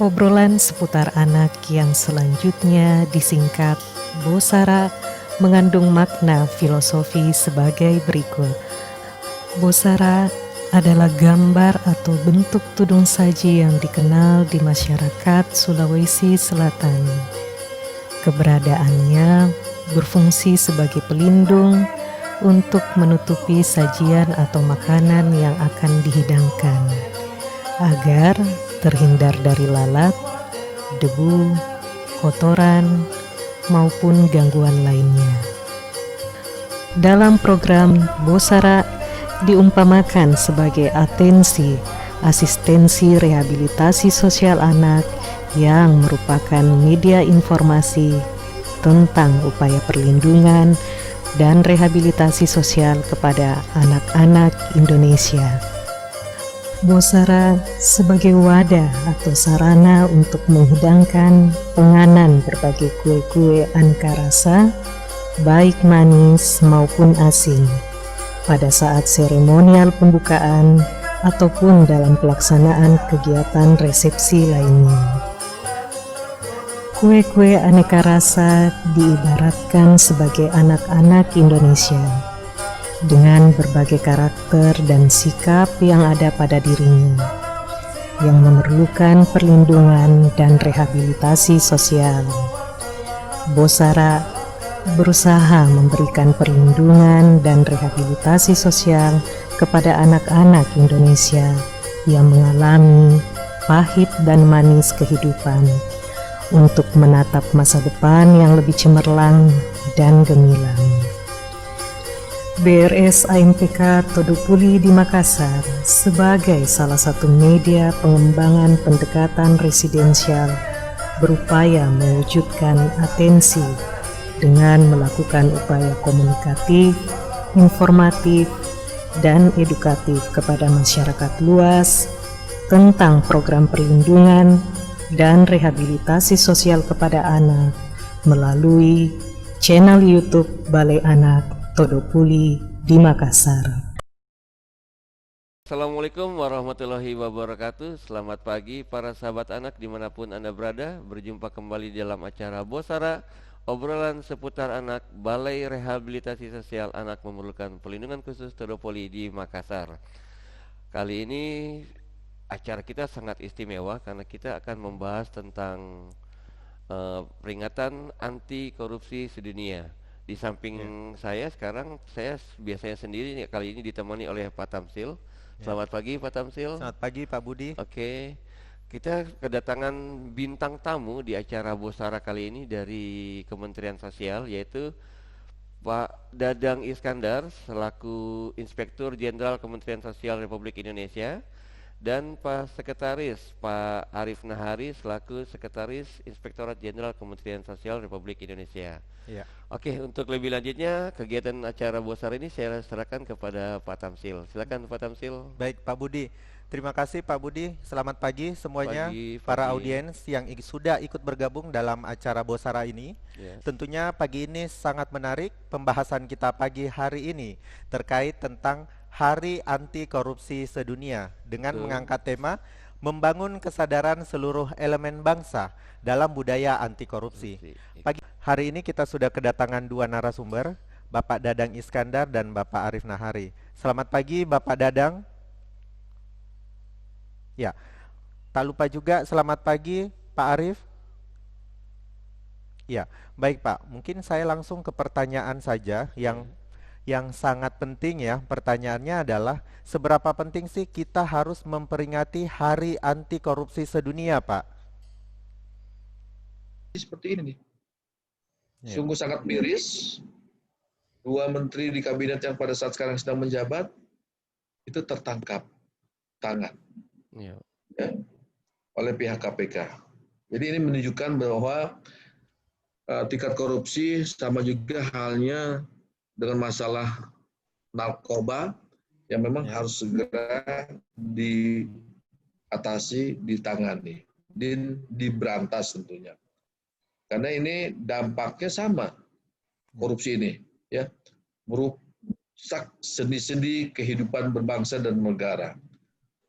Obrolan seputar anak yang selanjutnya disingkat Bosara mengandung makna filosofi sebagai berikut. Bosara adalah gambar atau bentuk tudung saji yang dikenal di masyarakat Sulawesi Selatan. Keberadaannya berfungsi sebagai pelindung untuk menutupi sajian atau makanan yang akan dihidangkan, agar terhindar dari lalat, debu, kotoran, maupun gangguan lainnya. Dalam program Bosara diumpamakan sebagai atensi, asistensi rehabilitasi sosial anak yang merupakan media informasi tentang upaya perlindungan dan rehabilitasi sosial kepada anak-anak Indonesia. Bosara sebagai wadah atau sarana untuk menghidangkan penganan berbagai kue-kue aneka rasa, baik manis maupun asin, pada saat seremonial pembukaan ataupun dalam pelaksanaan kegiatan resepsi lainnya. Kue-kue aneka rasa diibaratkan sebagai anak-anak Indonesia dengan berbagai karakter dan sikap yang ada pada dirinya, yang memerlukan perlindungan dan rehabilitasi sosial. Bosara berusaha memberikan perlindungan dan rehabilitasi sosial kepada anak-anak Indonesia yang mengalami pahit dan manis kehidupan, untuk menatap masa depan yang lebih cemerlang dan gemilang. BRS AMPK Todopuli di Makassar sebagai salah satu media pengembangan pendekatan residensial berupaya mewujudkan atensi dengan melakukan upaya komunikatif, informatif, dan edukatif kepada masyarakat luas tentang program perlindungan dan rehabilitasi sosial kepada anak melalui channel YouTube Balai Anak Todopuli di Makassar. Assalamualaikum warahmatullahi wabarakatuh. Selamat pagi para sahabat anak dimanapun Anda berada. Berjumpa kembali dalam acara Bosara, obrolan seputar anak, Balai Rehabilitasi Sosial Anak Memerlukan Perlindungan Khusus Todopuli di Makassar. Kali ini acara kita sangat istimewa karena kita akan membahas tentang peringatan anti korupsi sedunia. Di samping saya sekarang, saya biasanya sendiri, kali ini ditemani oleh Pak Tamsil. Selamat pagi Pak Tamsil. Selamat pagi Pak Budi. Oke, kita kedatangan bintang tamu di acara Bosara kali ini dari Kementerian Sosial, yaitu Pak Dadang Iskandar selaku Inspektur Jenderal Kementerian Sosial Republik Indonesia, dan Pak Sekretaris Pak Arif Nahari selaku Sekretaris Inspektorat Jenderal Kementerian Sosial Republik Indonesia. Ya. Oke, untuk lebih lanjutnya kegiatan acara Bosara ini saya serahkan kepada Pak Tamsil. Silakan Pak Tamsil. Baik Pak Budi. Terima kasih Pak Budi. Selamat pagi semuanya, Pagi. para audiens yang sudah ikut bergabung dalam acara Bosara ini. Yes. Tentunya pagi ini sangat menarik pembahasan kita pagi hari ini terkait tentang Hari Anti Korupsi Sedunia dengan mengangkat tema membangun kesadaran seluruh elemen bangsa dalam budaya anti korupsi. Pagi hari ini kita sudah kedatangan dua narasumber, Bapak Dadang Iskandar dan Bapak Arif Nahari. Selamat pagi Bapak Dadang. Ya, tak lupa juga selamat pagi Pak Arif. Ya, baik Pak, mungkin saya langsung ke pertanyaan saja yang sangat penting ya. Pertanyaannya adalah seberapa penting sih kita harus memperingati Hari Anti Korupsi Sedunia, Pak? Seperti ini nih. Sungguh sangat miris. Dua menteri di kabinet yang pada saat sekarang sedang menjabat itu tertangkap tangan oleh pihak KPK. Jadi ini menunjukkan bahwa tingkat korupsi sama juga halnya dengan masalah narkoba yang memang harus segera diatasi, ditangani, dan diberantas tentunya. Karena ini dampaknya sama, korupsi ini, ya, merusak sendi-sendi kehidupan berbangsa dan negara.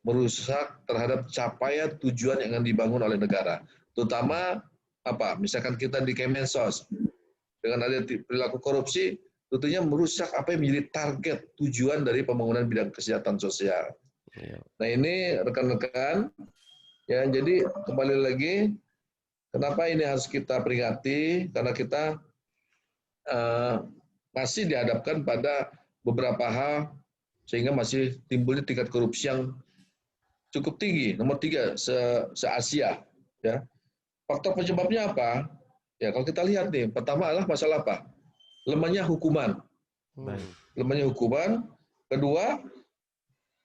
merusak terhadap capaian tujuan yang akan dibangun oleh negara. Terutama apa? Misalkan kita di Kemensos dengan ada perilaku korupsi, tentunya merusak apa yang menjadi target tujuan dari pembangunan bidang kesehatan sosial. Iya. Nah ini rekan-rekan, ya jadi kembali lagi, kenapa ini harus kita peringati? Karena kita masih dihadapkan pada beberapa hal sehingga masih timbulnya tingkat korupsi yang cukup tinggi, nomor 3 se-Asia. Ya. Faktor penyebabnya apa? Ya kalau kita lihat nih, pertama adalah masalah apa? Lemahnya hukuman. Lemahnya hukuman. Kedua,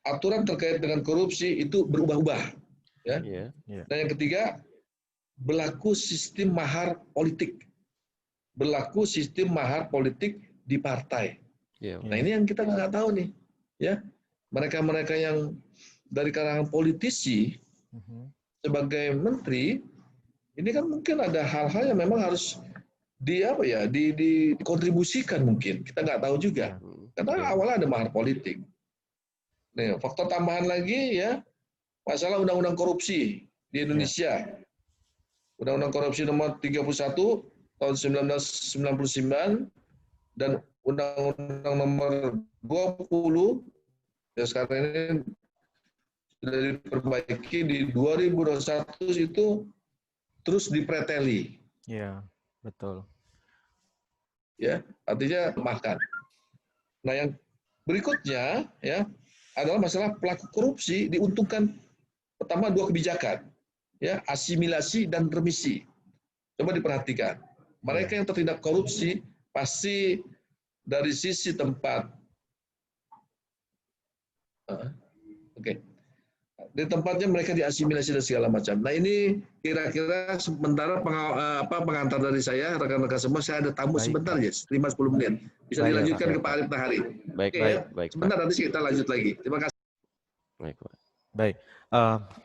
aturan terkait dengan korupsi itu berubah-ubah. Ya. Dan yang ketiga, berlaku sistem mahar politik. Berlaku sistem mahar politik di partai. Nah ini yang kita nggak tahu nih. Ya, mereka-mereka yang dari kalangan politisi sebagai menteri, ini kan mungkin ada hal-hal yang memang harus dikontribusikan mungkin. Kita nggak tahu juga. Karena awalnya ada mahar politik. Nih, faktor tambahan lagi ya, masalah undang-undang korupsi di Indonesia. Undang-undang korupsi nomor 31 tahun 1999 dan undang-undang nomor 20 ya sekarang ini sudah diperbaiki di 2021 itu terus dipreteli. Iya, betul. Ya, artinya lemahkan. Nah, yang berikutnya ya adalah masalah pelaku korupsi diuntungkan pertama 2 kebijakan. Ya, asimilasi dan remisi. Coba diperhatikan. Mereka yang tertindak korupsi pasti dari sisi tempat di tempatnya mereka diasimilasi dan segala macam. Nah ini kira-kira sementara pengantar dari saya, rekan-rekan semua, saya ada tamu sebentar ya, 5-10 menit. Bisa dilanjutkan ke Pak Arif Tahari. Baik. Sebentar nanti kita lanjut lagi. Terima kasih. Baik.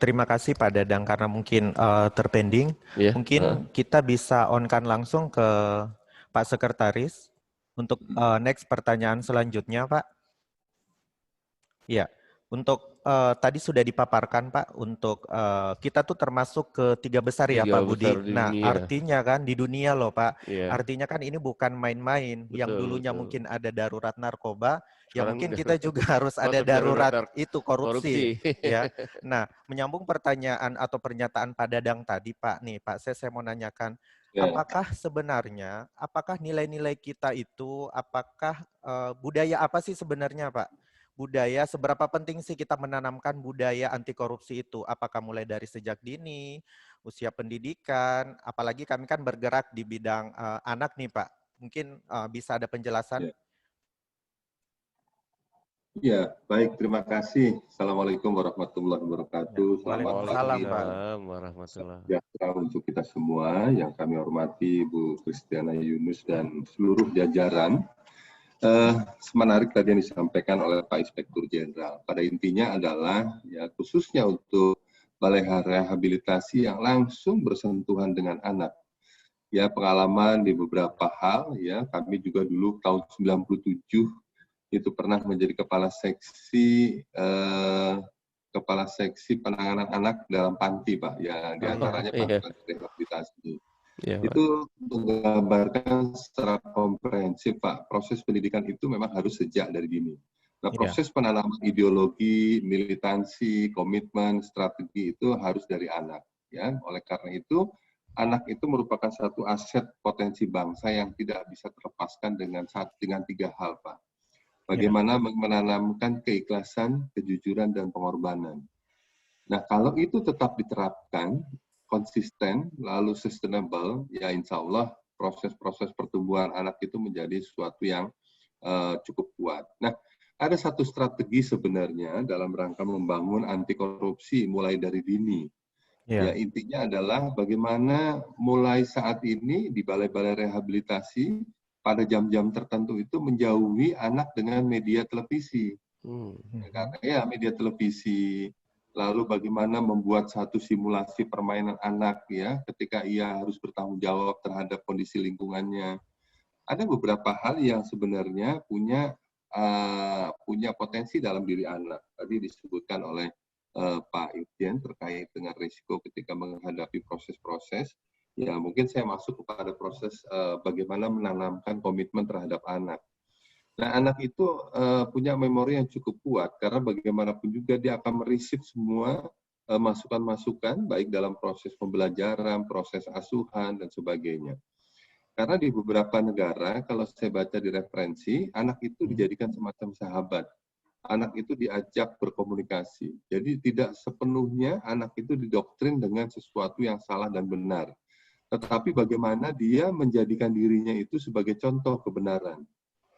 Terima kasih Pak Dadang karena mungkin terpending. Mungkin kita bisa on-kan langsung ke Pak Sekretaris untuk next pertanyaan selanjutnya, Pak. Ya, untuk tadi sudah dipaparkan Pak, untuk kita tuh termasuk ke 3 besar ya Pak Budi. Nah, artinya kan di dunia loh Pak. Artinya kan ini bukan main-main. Yang dulunya mungkin ada darurat narkoba, ya mungkin kita juga harus ada darurat itu korupsi. Ya. Nah, menyambung pertanyaan atau pernyataan Pak Dadang tadi Pak, nih Pak, saya mau nanyakan, apakah sebenarnya, apakah nilai-nilai kita itu, apakah budaya apa sih sebenarnya Pak? Budaya, seberapa penting sih kita menanamkan budaya anti korupsi itu? Apakah mulai dari sejak dini, usia pendidikan, apalagi kami kan bergerak di bidang anak nih Pak. Mungkin bisa ada penjelasan? Ya, baik, terima kasih. Assalamualaikum warahmatullahi wabarakatuh. Waalaikumsalam Pak. Sejahtera untuk kita semua, yang kami hormati Bu Kristiana Yunus dan seluruh jajaran. Menarik tadi yang disampaikan oleh Pak Inspektur Jenderal. Pada intinya adalah ya khususnya untuk balai rehabilitasi yang langsung bersentuhan dengan anak. Ya pengalaman di beberapa hal ya, kami juga dulu tahun 97 itu pernah menjadi kepala seksi penanganan anak dalam panti Pak. Ya di antaranya panti rehabilitasi. Itu menggambarkan secara komprehensif Pak, proses pendidikan itu memang harus sejak dari dini. Nah, proses penanaman ideologi, militansi, komitmen, strategi itu harus dari anak. Ya, oleh karena itu, anak itu merupakan satu aset potensi bangsa yang tidak bisa terlepaskan dengan 3 hal Pak. Bagaimana menanamkan keikhlasan, kejujuran, dan pengorbanan. Nah, kalau itu tetap diterapkan, konsisten, lalu sustainable, ya insya Allah proses-proses pertumbuhan anak itu menjadi sesuatu yang cukup kuat. Nah, ada satu strategi sebenarnya dalam rangka membangun anti korupsi mulai dari dini. Ya, intinya adalah bagaimana mulai saat ini di balai-balai rehabilitasi pada jam-jam tertentu itu menjauhi anak dengan media televisi. Karena ya media televisi, lalu bagaimana membuat satu simulasi permainan anak ya ketika ia harus bertanggung jawab terhadap kondisi lingkungannya. Ada beberapa hal yang sebenarnya punya potensi dalam diri anak. Tadi disebutkan oleh Pak Irjen terkait dengan risiko ketika menghadapi proses-proses. Ya, mungkin saya masuk kepada proses bagaimana menanamkan komitmen terhadap anak. Nah, anak itu punya memori yang cukup kuat karena bagaimanapun juga dia akan merisip semua masukan-masukan baik dalam proses pembelajaran, proses asuhan dan sebagainya. Karena di beberapa negara kalau saya baca di referensi, anak itu dijadikan semacam sahabat. Anak itu diajak berkomunikasi. Jadi tidak sepenuhnya anak itu didoktrin dengan sesuatu yang salah dan benar. Tetapi bagaimana dia menjadikan dirinya itu sebagai contoh kebenaran.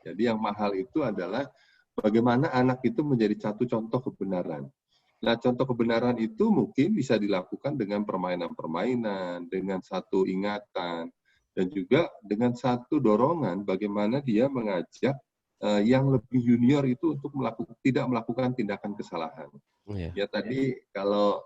Jadi yang mahal itu adalah bagaimana anak itu menjadi satu contoh kebenaran. Nah, contoh kebenaran itu mungkin bisa dilakukan dengan permainan-permainan, dengan satu ingatan, dan juga dengan satu dorongan bagaimana dia mengajak yang lebih junior itu untuk tidak melakukan tindakan kesalahan. Ya tadi kalau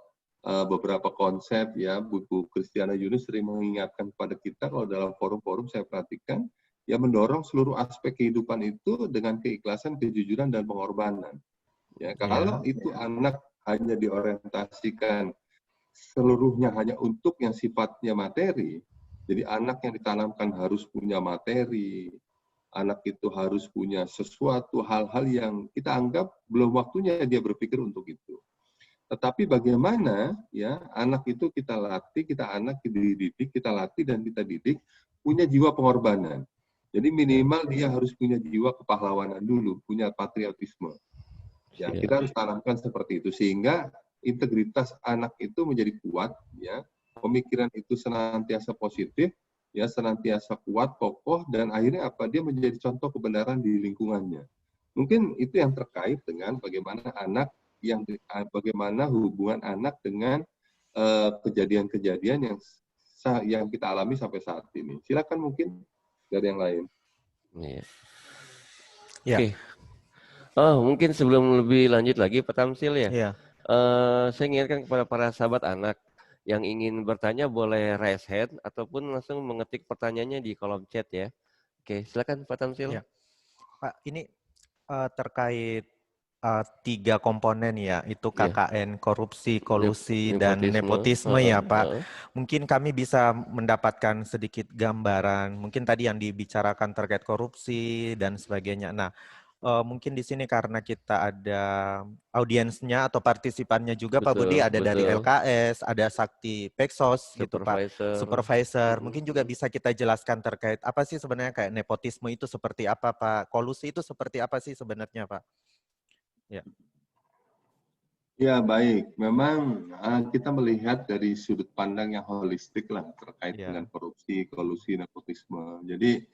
beberapa konsep ya Bu Kristiana Yunus sering mengingatkan kepada kita kalau dalam forum-forum saya perhatikan ya mendorong seluruh aspek kehidupan itu dengan keikhlasan, kejujuran dan pengorbanan. Ya kalau itu anak hanya diorientasikan seluruhnya hanya untuk yang sifatnya materi, jadi anak yang ditanamkan harus punya materi, anak itu harus punya sesuatu hal-hal yang kita anggap belum waktunya dia berpikir untuk itu. Tetapi bagaimana ya anak itu kita latih, kita latih dan kita didik punya jiwa pengorbanan. Jadi minimal dia harus punya jiwa kepahlawanan dulu, punya patriotisme. Ya, kita harus tanamkan seperti itu sehingga integritas anak itu menjadi kuat, ya, pemikiran itu senantiasa positif, ya, senantiasa kuat, kokoh, dan akhirnya apa? Dia menjadi contoh kebenaran di lingkungannya. Mungkin itu yang terkait dengan bagaimana hubungan anak dengan kejadian-kejadian yang kita alami sampai saat ini. Silakan mungkin dari yang lain. Ya. Oke. Mungkin sebelum lebih lanjut lagi Pak Tamsil ya. Saya ingatkan kepada para sahabat anak yang ingin bertanya boleh raise hand ataupun langsung mengetik pertanyaannya di kolom chat ya. Oke, silakan Pak Tamsil. Ya. Pak, ini terkait 3 komponen ya, itu KKN, korupsi, kolusi, dan nepotisme ya Pak. Mungkin kami bisa mendapatkan sedikit gambaran, mungkin tadi yang dibicarakan terkait korupsi dan sebagainya. Nah, mungkin di sini karena kita ada audiensnya atau partisipannya juga Pak Budi, ada dari LKS, ada Sakti Peksos gitu Pak, supervisor. Mungkin juga bisa kita jelaskan terkait apa sih sebenarnya kayak nepotisme itu seperti apa Pak, kolusi itu seperti apa sih sebenarnya Pak? Ya. Ya baik, memang kita melihat dari sudut pandang yang holistik lah terkait dengan korupsi, kolusi, nepotisme. Jadi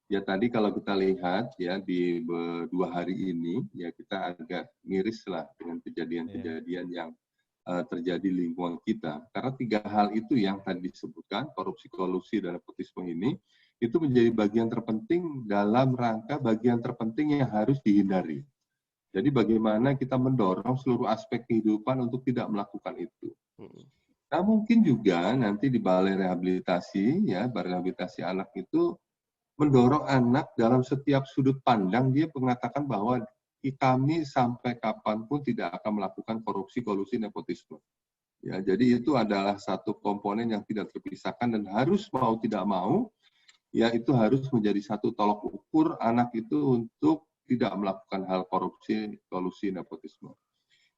ya tadi kalau kita lihat ya di 2 hari ini ya kita agak miris lah dengan kejadian-kejadian yang terjadi di lingkungan kita. Karena 3 hal itu yang tadi disebutkan, korupsi, kolusi, dan nepotisme ini, itu menjadi bagian terpenting dalam rangka bagian terpenting yang harus dihindari. Jadi bagaimana kita mendorong seluruh aspek kehidupan untuk tidak melakukan itu. Nah mungkin juga nanti di balai rehabilitasi, ya balai rehabilitasi anak itu mendorong anak dalam setiap sudut pandang dia mengatakan bahwa kami sampai kapanpun tidak akan melakukan korupsi, kolusi, nepotisme. Ya, jadi itu adalah satu komponen yang tidak terpisahkan dan harus mau tidak mau, ya itu harus menjadi satu tolok ukur anak itu untuk tidak melakukan hal korupsi, kolusi, nepotisme.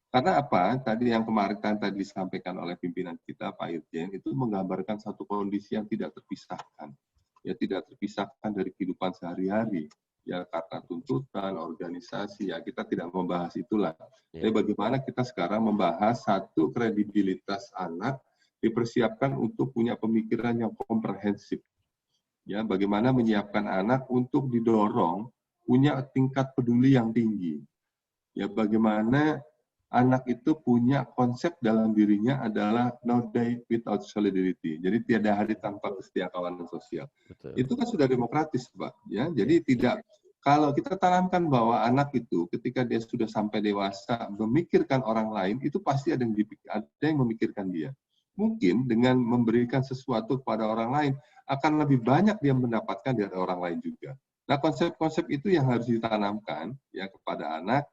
Karena apa? Tadi yang kemarin tadi disampaikan oleh pimpinan kita, Pak Irjen, itu menggambarkan satu kondisi yang tidak terpisahkan. Ya tidak terpisahkan dari kehidupan sehari-hari. Ya karena tuntutan, organisasi, ya kita tidak membahas itulah. Jadi bagaimana kita sekarang membahas satu kredibilitas anak dipersiapkan untuk punya pemikiran yang komprehensif. Ya bagaimana menyiapkan anak untuk didorong punya tingkat peduli yang tinggi. Ya bagaimana anak itu punya konsep dalam dirinya adalah no day without solidarity. Jadi tiada hari tanpa kesetiakawanan sosial. Betul. Itu kan sudah demokratis, Pak. Ya, jadi tidak kalau kita tanamkan bahwa anak itu ketika dia sudah sampai dewasa memikirkan orang lain, itu pasti ada yang memikirkan dia. Mungkin dengan memberikan sesuatu kepada orang lain akan lebih banyak dia mendapatkan dari orang lain juga. Nah, konsep-konsep itu yang harus ditanamkan ya kepada anak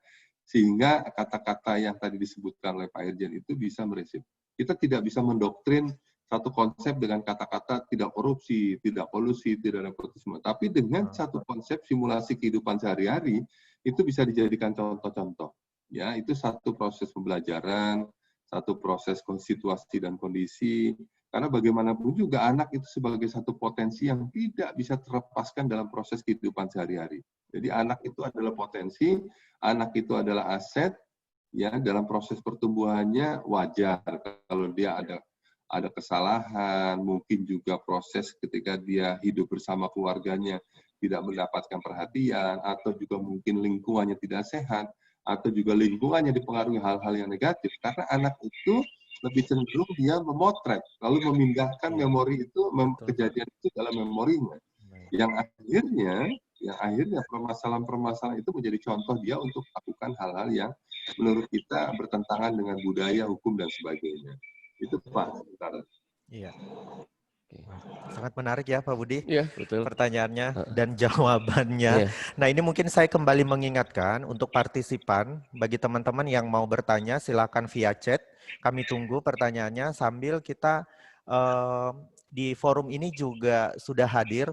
Sehingga kata-kata yang tadi disebutkan oleh Pak Irjen itu bisa meresip. Kita tidak bisa mendoktrin satu konsep dengan kata-kata tidak korupsi, tidak kolusi, tidak nepotisme. Tapi dengan satu konsep simulasi kehidupan sehari-hari, itu bisa dijadikan contoh-contoh. Ya, itu satu proses pembelajaran, satu proses konstituasi dan kondisi. Karena bagaimanapun juga anak itu sebagai satu potensi yang tidak bisa terlepaskan dalam proses kehidupan sehari-hari. Jadi anak itu adalah potensi, anak itu adalah aset, ya dalam proses pertumbuhannya wajar kalau dia ada kesalahan, mungkin juga proses ketika dia hidup bersama keluarganya tidak mendapatkan perhatian, atau juga mungkin lingkungannya tidak sehat, atau juga lingkungannya dipengaruhi hal-hal yang negatif. Karena anak itu lebih cenderung dia memotret, lalu memindahkan memori itu, kejadian itu dalam memorinya. Yang akhirnya permasalahan-permasalahan itu menjadi contoh dia untuk melakukan hal-hal yang menurut kita bertentangan dengan budaya, hukum, dan sebagainya. Itu Pak. Iya. Sangat menarik ya Pak Budi. Iya, betul. Pertanyaannya dan jawabannya. Nah, ini mungkin saya kembali mengingatkan untuk partisipan, bagi teman-teman yang mau bertanya silakan via chat. Kami tunggu pertanyaannya sambil kita di forum ini juga sudah hadir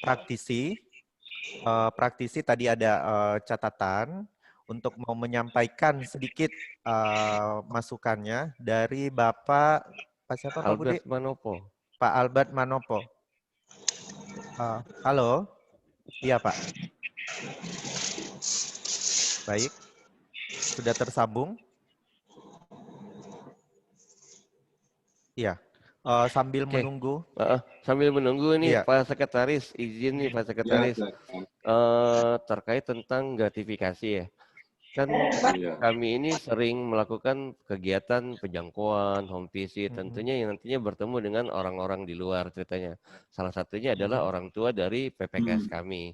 praktisi. Praktisi tadi ada catatan untuk mau menyampaikan sedikit masukannya dari Bapak siapa Pak Budi? Albert Manopo. Pak Albert Manopo. Halo? Iya Pak. Baik. Sudah tersambung? Iya. Sambil menunggu. Sambil menunggu nih Pak Sekretaris, izin nih Pak Sekretaris. Terkait tentang gratifikasi ya. Kan kami ini sering melakukan kegiatan penjangkauan, home visit, tentunya yang nantinya bertemu dengan orang-orang di luar ceritanya. Salah satunya adalah orang tua dari PPKS kami.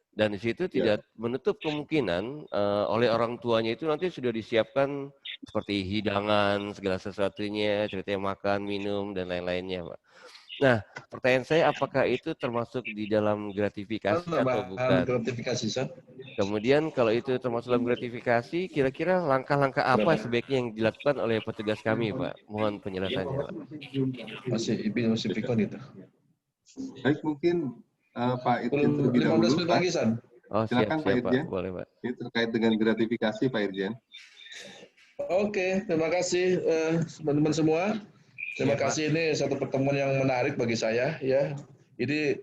Dan di situ tidak menutup kemungkinan oleh orang tuanya itu nanti sudah disiapkan seperti hidangan, segala sesuatunya, ceritanya makan, minum, dan lain-lainnya, Pak. Nah, pertanyaan saya apakah itu termasuk di dalam gratifikasi atau bukan? Gratifikasi, Sir. Kemudian kalau itu termasuk dalam gratifikasi, kira-kira langkah-langkah apa sebaiknya yang dilakukan oleh petugas kami, Pak? Mohon penjelasannya, Pak. Masih pikon itu. Baik, mungkin Pak Irjen terlebih dahulu. 15 menit lagi, San. Oh, silakan Pak Irjen. Boleh, Pak. Ini terkait dengan gratifikasi, Pak Irjen. Oke, terima kasih teman-teman semua. Terima kasih, ini satu pertemuan yang menarik bagi saya ya. Ini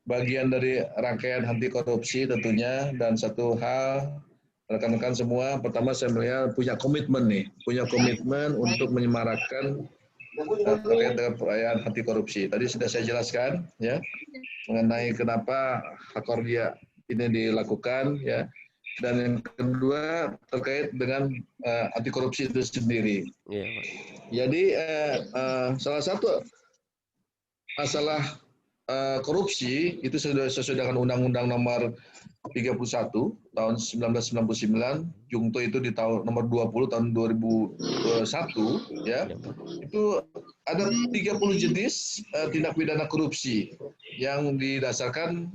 bagian dari rangkaian anti korupsi tentunya, dan satu hal rekan-rekan semua, pertama saya melihat punya komitmen untuk menyemarakkan terkait dengan perayaan anti korupsi. Tadi sudah saya jelaskan ya mengenai kenapa Hakordia ini dilakukan ya. Dan yang kedua terkait dengan anti korupsi itu sendiri. Jadi salah satu masalah korupsi itu sesuai dengan Undang-Undang Nomor 31 tahun 1999, Jungto itu di tahun nomor 20 tahun 2001 ya. Itu ada 30 jenis tindak pidana korupsi yang didasarkan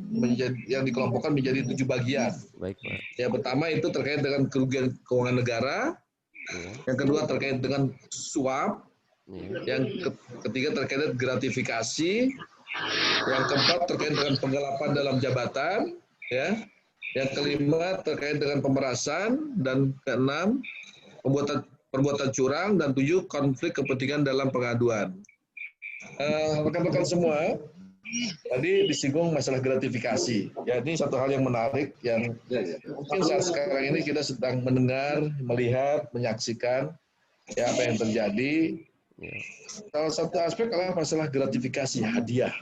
yang dikelompokkan menjadi 7 bagian. Baik, Pak. Yang pertama itu terkait dengan kerugian keuangan negara. Yang kedua terkait dengan suap. Yang ketiga terkait dengan gratifikasi. Yang keempat terkait dengan penggelapan dalam jabatan, ya. Yang kelima terkait dengan pemerasan, dan keenam perbuatan curang, dan 7 konflik kepentingan dalam pengaduan. Rekan-rekan semua, tadi disinggung masalah gratifikasi. Ya, ini satu hal yang menarik yang mungkin saat sekarang ini kita sedang mendengar, melihat, menyaksikan ya apa yang terjadi. Salah satu aspek adalah masalah gratifikasi, hadiah.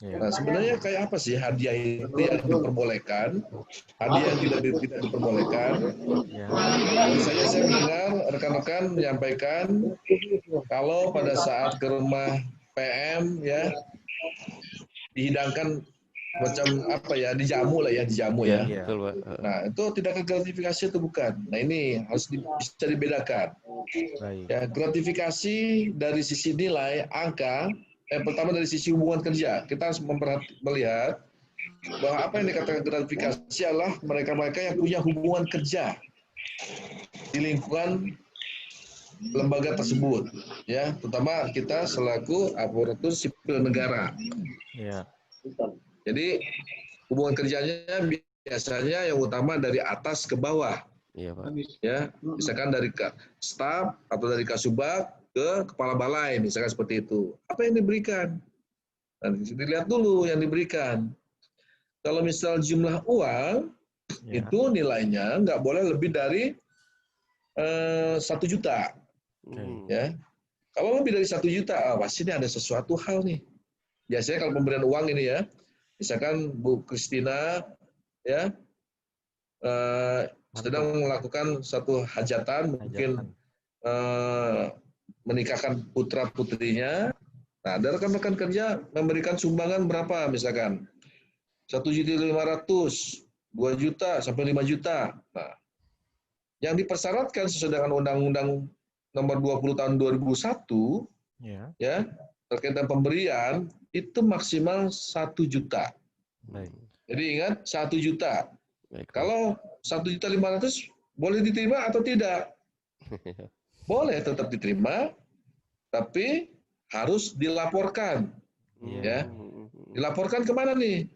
Nah, sebenarnya kayak apa sih hadiah itu yang diperbolehkan, hadiah yang tidak diperbolehkan? Misalnya saya mendengar rekan-rekan menyampaikan kalau pada saat ke rumah PM ya dihidangkan macam apa ya, dijamu lah ya, dijamu ya. Nah, itu tidak gratifikasi itu bukan. Nah, ini harus bisa dibedakan. Ya, gratifikasi dari sisi nilai, angka, pertama dari sisi hubungan kerja. Kita harus melihat bahwa apa yang dikatakan gratifikasi adalah mereka-mereka yang punya hubungan kerja di lingkungan lembaga tersebut, ya, terutama kita selaku aparatur sipil negara. Ya. Jadi hubungan kerjanya biasanya yang utama dari atas ke bawah. Iya, Pak. Ya, misalkan dari staf atau dari kasubag ke kepala balai, misalkan seperti itu. Apa yang diberikan? Dan dilihat dulu yang diberikan. Kalau misal jumlah uang, itu nilainya nggak boleh lebih dari 1 juta. Ya, kalau lebih dari 1 juta, pasti ini ada sesuatu hal nih. Biasanya kalau pemberian uang ini ya, misalkan Bu Kristina ya sedang melakukan satu hajatan, mungkin menikahkan putra putrinya. Nah, ada rekan-rekan kerja memberikan sumbangan berapa, misalkan 1.500.000, 2 juta sampai 5 juta. Nah, yang dipersyaratkan sesuai dengan Undang-Undang Nomor 20 Tahun 2001, ya, terkait dengan pemberian itu maksimal 1 juta. Baik. Jadi ingat 1 juta. Baik. Kalau 1.500.000 boleh diterima atau tidak? Boleh tetap diterima, tapi harus dilaporkan. Ya, dilaporkan kemana nih?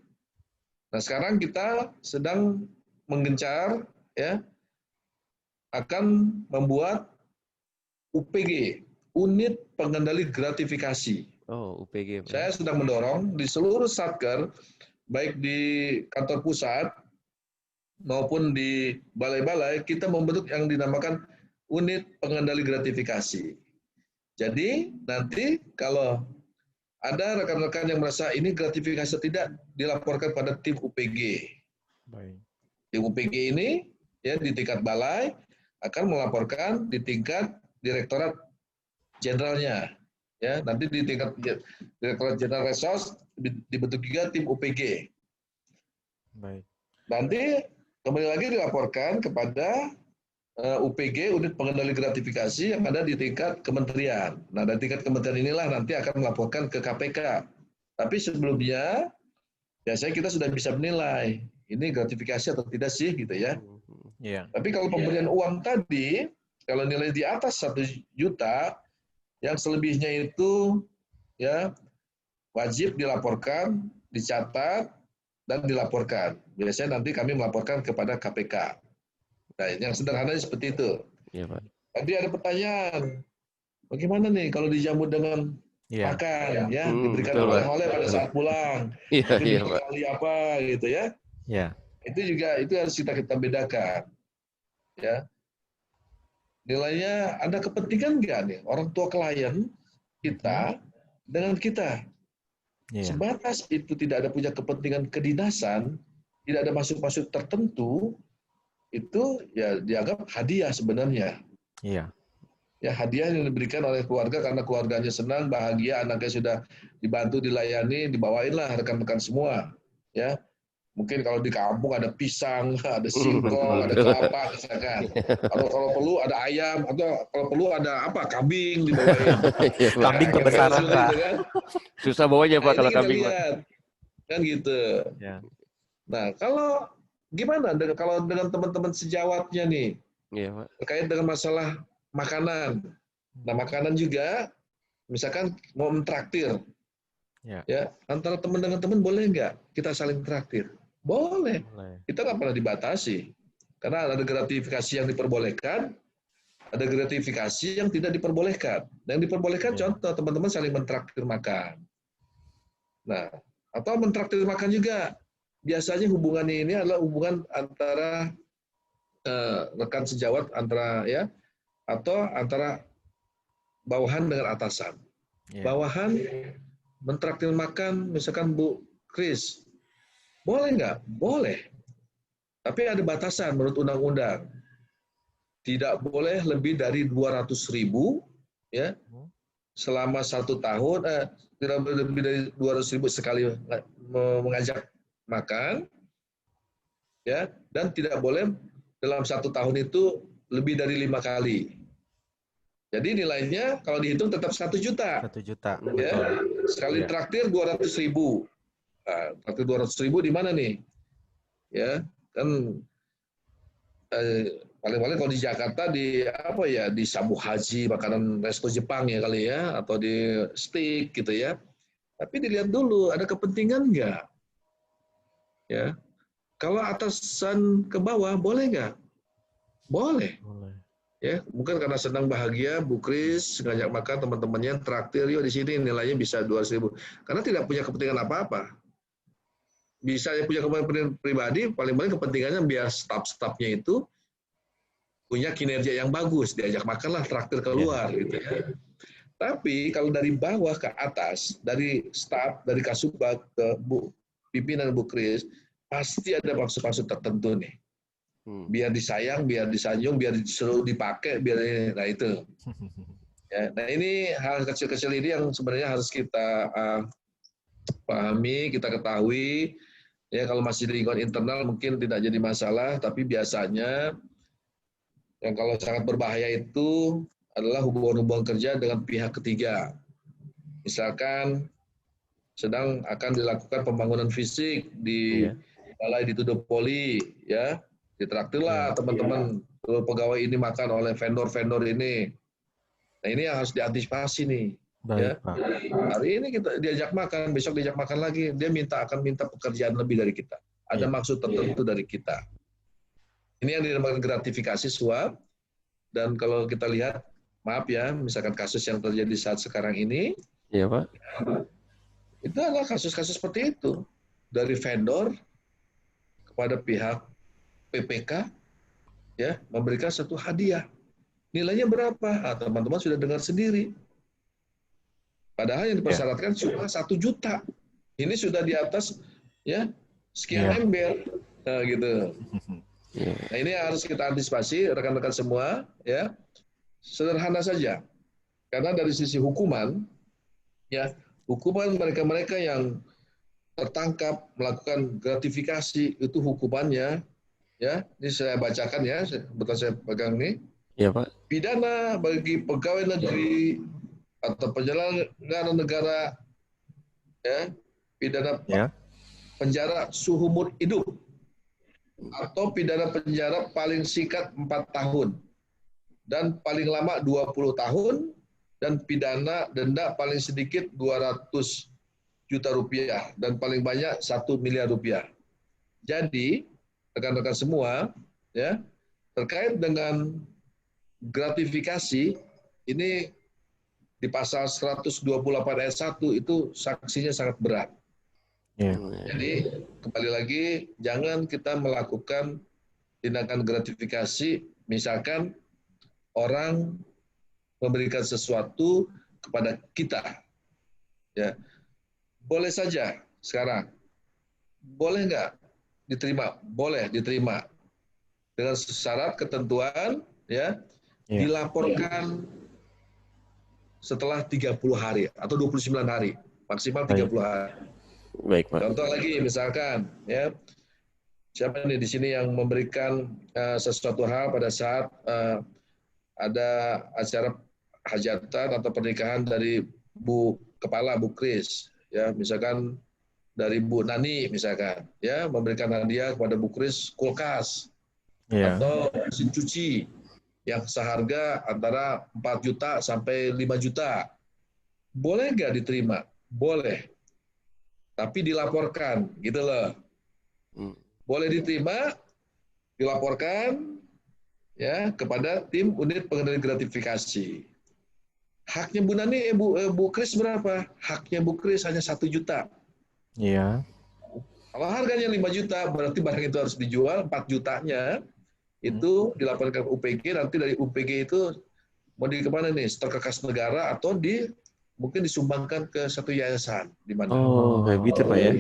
Nah, sekarang kita sedang menggencar, ya, akan membuat UPG, Unit Pengendali Gratifikasi. Oh, UPG. Saya sedang mendorong di seluruh satker, baik di kantor pusat maupun di balai-balai, kita membentuk yang dinamakan Unit Pengendali Gratifikasi. Jadi nanti kalau ada rekan-rekan yang merasa ini gratifikasi tidak, dilaporkan pada tim UPG. Baik. Tim UPG ini ya di tingkat balai akan melaporkan di tingkat Direktorat Jenderalnya. Ya, nanti di tingkat Direktorat Jenderal Resos dibentuk juga tim UPG. Baik. Nanti kembali lagi dilaporkan kepada UPG, Unit Pengendali Gratifikasi yang ada di tingkat kementerian. Nah, dari tingkat kementerian inilah nanti akan melaporkan ke KPK. Tapi sebelumnya, biasanya kita sudah bisa menilai ini gratifikasi atau tidak sih, gitu ya. Iya. Tapi kalau pemberian uang tadi, kalau nilai di atas 1 juta, yang selebihnya itu ya wajib dilaporkan, dicatat, dan dilaporkan. Biasanya nanti kami melaporkan kepada KPK. Nah, yang sederhananya seperti itu. Iya, Pak. Tadi ada pertanyaan, bagaimana nih kalau dijamu dengan makan, ya, diberikan betul, oleh-oleh pada saat pulang, Iya, itu iya, Pak. dibekali apa, gitu ya? Iya. Itu juga itu harus kita bedakan, ya. Nilainya ada kepentingan nggak nih orang tua klien kita dengan kita? Iya. Sebatas itu tidak ada punya kepentingan kedinasan, tidak ada masuk-masuk tertentu, itu ya dianggap hadiah sebenarnya. Iya. Ya, hadiah yang diberikan oleh keluarga karena keluarganya senang, bahagia, anaknya sudah dibantu, dilayani, dibawainlah rekan-rekan semua. Ya, mungkin kalau di kampung ada pisang, ada singkong, ada kelapa, misalkan. Kalau perlu ada ayam, atau kalau perlu ada apa, kambing dibawain. Kambing kebesaran, gitu, Pak. kan? Susah bawanya, Pak, Nah, kalau ini kita kambing, Pak. lihat. Kan gitu. Ya. Nah, kalau gimana kalau dengan teman-teman sejawatnya nih, Iya, Pak. terkait dengan masalah makanan. Nah, makanan juga, misalkan mau mentraktir, ya, antara teman dengan teman boleh nggak kita saling traktir? Boleh. Kita nggak pernah dibatasi. Karena ada gratifikasi yang diperbolehkan, ada gratifikasi yang tidak diperbolehkan. Yang diperbolehkan contoh teman-teman saling mentraktir makan. Nah, atau mentraktir makan juga. Biasanya hubungan ini adalah hubungan antara rekan sejawat antara ya atau antara bawahan dengan atasan. Bawahan mentraktir makan, misalkan Bu Kris, boleh nggak? Boleh. Tapi ada batasan menurut undang-undang. Tidak boleh lebih dari 200.000 ya selama 1 tahun. Tidak boleh lebih dari 200.000 sekali mengajak makan, ya, dan tidak boleh dalam 1 tahun itu lebih dari 5 kali. Jadi nilainya kalau dihitung tetap 1 juta. 1 juta. Ya, sekali traktir 200.000. traktir 200.000 di mana nih? Ya, kan paling-paling kalau di Jakarta di apa ya, di Sabu Haji, makanan resto Jepang ya kali ya, atau di steak gitu ya. Tapi dilihat dulu ada kepentingan nggak? Ya, kalau atasan ke bawah boleh nggak? Boleh. Ya, mungkin karena senang bahagia, Bu Kris ngajak makan teman-temannya, traktir, yuk di sini nilainya bisa 200.000. Karena tidak punya kepentingan apa-apa. Bisa punya kepentingan pribadi, paling-paling kepentingannya biar staf-stafnya itu punya kinerja yang bagus, diajak makanlah traktir keluar gitu ya. Tapi kalau dari bawah ke atas, dari staf, dari Kasubag ke pimpinan Bu Kris, pasti ada maksud-maksud tertentu nih. Biar disayang, biar disanjung, biar disuruh dipakai, biar nah itu. Ya, nah ini hal kecil-kecil ini yang sebenarnya harus kita pahami, kita ketahui. Ya kalau masih di lingkungan internal mungkin tidak jadi masalah, tapi biasanya yang kalau sangat berbahaya itu adalah hubungan-hubungan kerja dengan pihak ketiga. Misalkan sedang akan dilakukan pembangunan fisik di balai dituduh poli, ya. Ditraktirlah teman-teman pegawai ini makan oleh vendor-vendor ini. Nah ini yang harus diantisipasi nih. Baik, ya. Pak. Hari ini kita diajak makan, besok diajak makan lagi. Dia akan minta pekerjaan lebih dari kita. Ada maksud tertentu dari kita. Ini yang dinamakan gratifikasi suap. Dan kalau kita lihat, maaf ya, misalkan kasus yang terjadi saat sekarang ini, Iya Pak. Itu adalah kasus-kasus seperti itu. Dari vendor kepada pihak PPK, ya, memberikan satu hadiah. Nilainya berapa? Teman-teman sudah dengar sendiri. Padahal yang dipersyaratkan cuma 1 juta. Ini sudah di atas ya sekian ember, nah, gitu. Nah ini harus kita antisipasi rekan-rekan semua, ya. Sederhana saja. Karena dari sisi hukuman, ya, hukuman mereka-mereka yang tertangkap melakukan gratifikasi itu hukumannya. Ya, ini saya bacakan ya, betul saya pegang nih. Iya Pak. Pidana bagi pegawai negeri atau penyelenggara negara, ya, pidana penjara seumur hidup atau pidana penjara paling singkat 4 tahun dan paling lama 20 tahun dan pidana denda paling sedikit 200 juta rupiah dan paling banyak 1 miliar rupiah. Jadi rekan-rekan semua, ya, terkait dengan gratifikasi ini di pasal 128 ayat 1 itu sanksinya sangat berat. Jadi kembali lagi jangan kita melakukan tindakan gratifikasi, misalkan orang memberikan sesuatu kepada kita, ya, boleh saja sekarang, boleh nggak? Diterima, boleh diterima dengan syarat ketentuan, ya, dilaporkan setelah 30 hari atau 29 hari, maksimal 30 hari. Baik, Pak. Contoh lagi misalkan, ya, siapa nih di sini yang memberikan sesuatu hal pada saat ada acara hajatan atau pernikahan dari Bu Kepala Bu Kris, ya, misalkan dari Bu Nani misalkan, ya, memberikan hadiah kepada Bu Kris kulkas atau mesin cuci yang seharga antara 4 juta sampai 5 juta. Boleh nggak diterima? Boleh. Tapi dilaporkan, gitu loh. Boleh diterima, dilaporkan, ya, kepada tim unit pengendali gratifikasi. Haknya Bu Nani, Bu Kris berapa? Haknya Bu Kris hanya 1 juta. Iya. Kalau harganya 5 juta, berarti barang itu harus dijual 4 jutanya, itu dilaporkan ke UPG, nanti dari UPG itu mau di kemana nih? Stor kas negara atau mungkin disumbangkan ke satu yayasan di mana. Oh, kayak gitu Pak ya.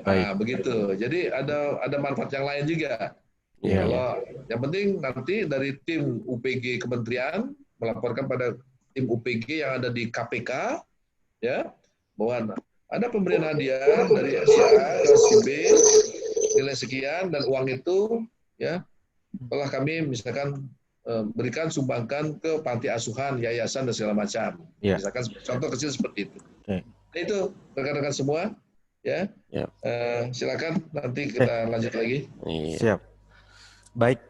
Nah, begitu. Jadi ada manfaat yang lain juga. Iya. Kalau yang penting nanti dari tim UPG kementerian melaporkan pada tim UPG yang ada di KPK, ya, bahwa ada pemberian hadiah dari si A ke si B nilai sekian dan uang itu, ya, telah kami misalkan berikan sumbangkan ke panti asuhan, yayasan dan segala macam. Misalkan contoh kecil seperti itu. Nah, itu rekan-rekan semua, Ya, Ya. silakan nanti kita lanjut lagi. Iya. Siap. Baik,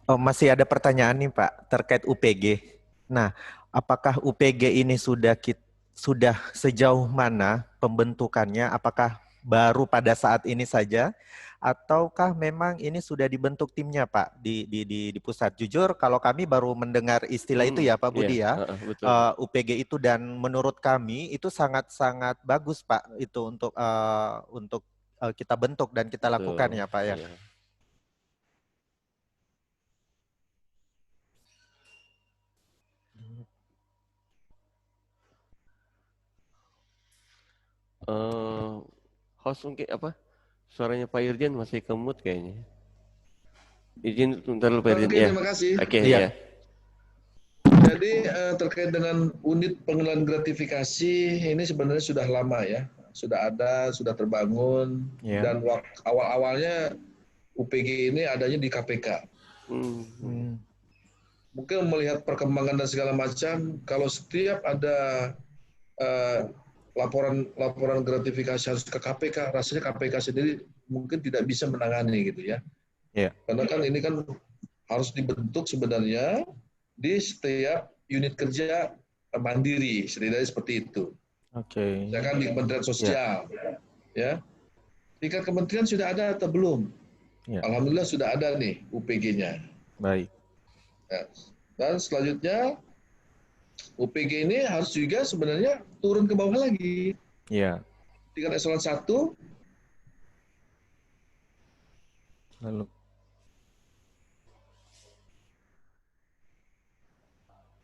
masih ada pertanyaan nih Pak terkait UPG. Nah, apakah UPG ini sudah sejauh mana pembentukannya? Apakah baru pada saat ini saja, ataukah memang ini sudah dibentuk timnya Pak di pusat? Jujur, kalau kami baru mendengar istilah itu ya Pak Budi ya, betul. UPG itu, dan menurut kami itu sangat-sangat bagus Pak itu untuk kita bentuk dan kita lakukan ya Pak ya. Iya. Host mungkin apa? Suaranya Pak Irjen masih kemut kayaknya. Izin sebentar dulu Pak Irjen. Oke, terima kasih. Oke, Iya. ya. Jadi terkait dengan unit pengelolaan gratifikasi ini sebenarnya sudah lama ya, sudah ada, sudah terbangun, dan awal-awalnya UPG ini adanya di KPK. Mungkin melihat perkembangan dan segala macam, kalau setiap ada laporan gratifikasi harus ke KPK, rasanya KPK sendiri mungkin tidak bisa menangani gitu ya. Karena kan ini kan harus dibentuk sebenarnya di setiap unit kerja mandiri, setidaknya seperti itu. Misalkan di Kementerian Sosial, ya. Tingkat kementerian sudah ada atau belum? Alhamdulillah sudah ada nih UPG-nya. Baik. Ya. Dan selanjutnya UPG ini harus juga sebenarnya turun ke bawah lagi. Tingkat eselon 1. Lalu.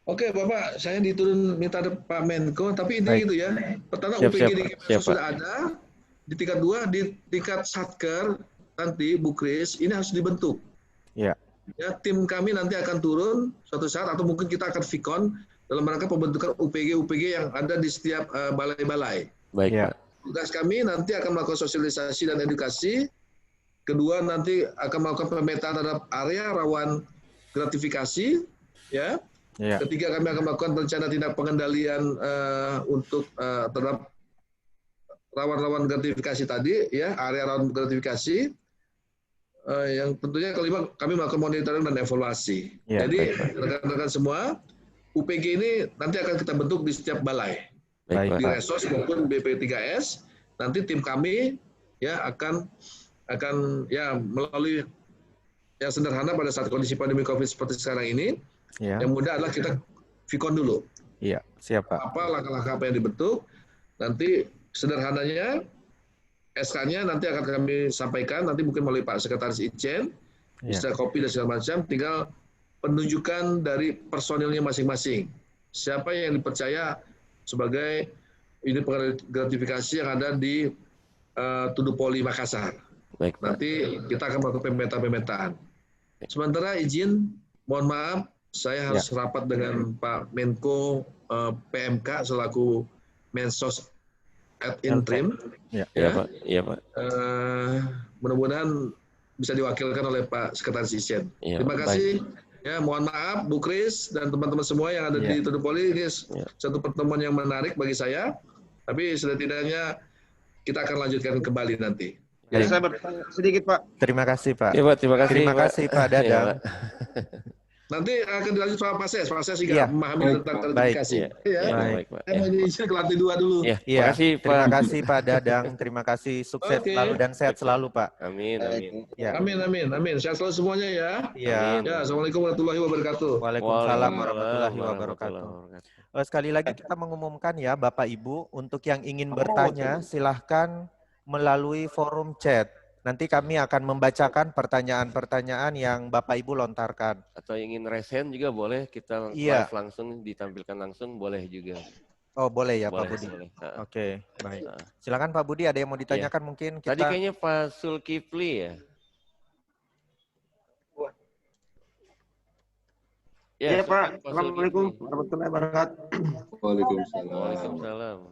Oke, Bapak, saya minta Pak Menko, tapi ini gitu ya. Pertama UPG di Kemensos sudah ada, di tingkat 2, di tingkat Satker nanti Bu Kris ini harus dibentuk. Ya, tim kami nanti akan turun suatu saat, atau mungkin kita akan vikon dalam rangka pembentukan UPG yang ada di setiap balai-balai. Baik, Pak. Tugas kami nanti akan melakukan sosialisasi dan edukasi. Kedua, nanti akan melakukan pemetaan terhadap area rawan gratifikasi, ya. Ketiga, kami akan melakukan rencana tindak pengendalian untuk terhadap rawan-rawan gratifikasi tadi, ya, area rawan gratifikasi. Yang tentunya kelima, kami melakukan monitoring dan evaluasi. Jadi rekan-rekan semua, UPG ini nanti akan kita bentuk di setiap balai, di Resos maupun BP3S. Nanti tim kami ya akan ya melalui yang sederhana pada saat kondisi pandemi COVID seperti sekarang ini. Yang mudah adalah kita vikon dulu. Siap Pak. Apa langkah-langkah apa yang dibentuk? Nanti sederhananya SK-nya nanti akan kami sampaikan, nanti mungkin melalui Pak Sekretaris Itjen, bisa kopi dan segala macam, tinggal penunjukan dari personilnya masing-masing. Siapa yang dipercaya sebagai unit gratifikasi yang ada di Tudupoli Makassar. Baik, nanti kita akan melakukan pemetaan. Sementara izin, mohon maaf, saya harus rapat dengan Pak Menko PMK selaku Mensos ad interim. Pak. Iya, Pak. Mudah-mudahan bisa diwakilkan oleh Pak Sekretaris Itjen. Terima kasih. Ya, mohon maaf Bu Kris dan teman-teman semua yang ada di Tudupoli, ini satu pertemuan yang menarik bagi saya. Tapi setidaknya kita akan lanjutkan kembali nanti. Saya bertanya sedikit Pak. Terima kasih Pak. Pak, terima kasih. Terima kasih Pak Dadang. Nanti akan dilanjut Pak Ses juga memahami tentang gratifikasi. Baik, Pak. Saya mau diisi ke lantai 2 dulu. Terima kasih, Pak. Terima kasih Pak Dadang. Terima kasih, sukses selalu dan sehat selalu Pak. Amin. Amin. Sehat selalu semuanya ya. Ya, Assalamualaikum warahmatullahi wabarakatuh. Waalaikumsalam warahmatullahi wabarakatuh. Sekali lagi kita mengumumkan ya Bapak Ibu, untuk yang ingin bertanya silahkan melalui forum chat. Nanti kami akan membacakan pertanyaan-pertanyaan yang Bapak Ibu lontarkan. Atau ingin resen juga boleh, kita live langsung, ditampilkan langsung, boleh juga. Oh boleh ya boleh, Pak Budi? Boleh. Oke, baik. Silakan Pak Budi, ada yang mau ditanyakan mungkin kita... Tadi kayaknya Pak Zulkifli ya? Ya Pak, Assalamualaikum warahmatullahi wabarakatuh. Waalaikumsalam.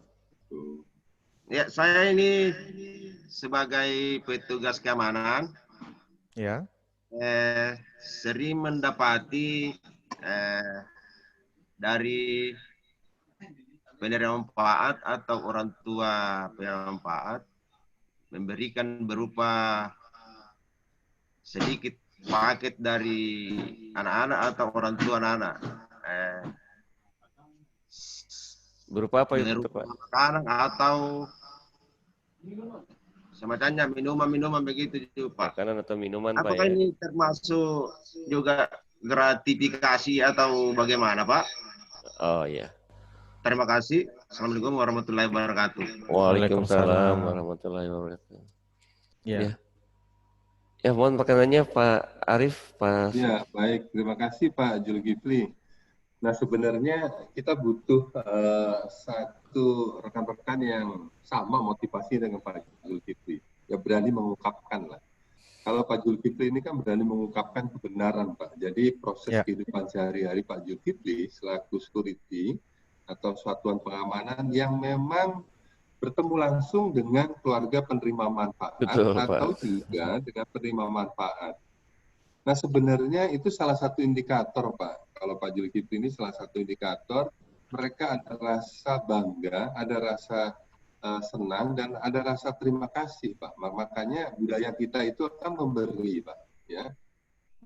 Ya, saya ini sebagai petugas keamanan, sering mendapati dari penerima manfaat atau orang tua penerima manfaat memberikan berupa sedikit paket dari anak-anak atau orang tua anak-anak. Berupa apa itu, Berupa Pak? makanan atau semacamnya minuman-minuman begitu juga, Pak. Makanan atau minuman, Pak, Apakah ya? ini termasuk juga gratifikasi atau bagaimana, Pak? Oh iya. Terima kasih. Assalamualaikum warahmatullahi wabarakatuh. Waalaikumsalam warahmatullahi wabarakatuh. Ya. Ya, mohon perkenannya Pak Arif, Pak. Ya, baik. Terima kasih Pak Zulkifli. Nah, sebenarnya kita butuh satu rekan-rekan yang sama motivasi dengan Pak Zulkifli. Ya, berani mengungkapkan lah. Kalau Pak Zulkifli ini kan berani mengungkapkan kebenaran, Pak. Jadi proses kehidupan sehari-hari Pak Zulkifli selaku security atau satuan pengamanan yang memang bertemu langsung dengan keluarga penerima manfaat. Betul, atau Pak. juga dengan penerima manfaat. Nah, sebenarnya itu salah satu indikator, Pak. Kalau Pak Zulkifli ini salah satu indikator, mereka ada rasa bangga, ada rasa senang, dan ada rasa terima kasih, Pak. Makanya budaya kita itu akan memberi, Pak. Ya.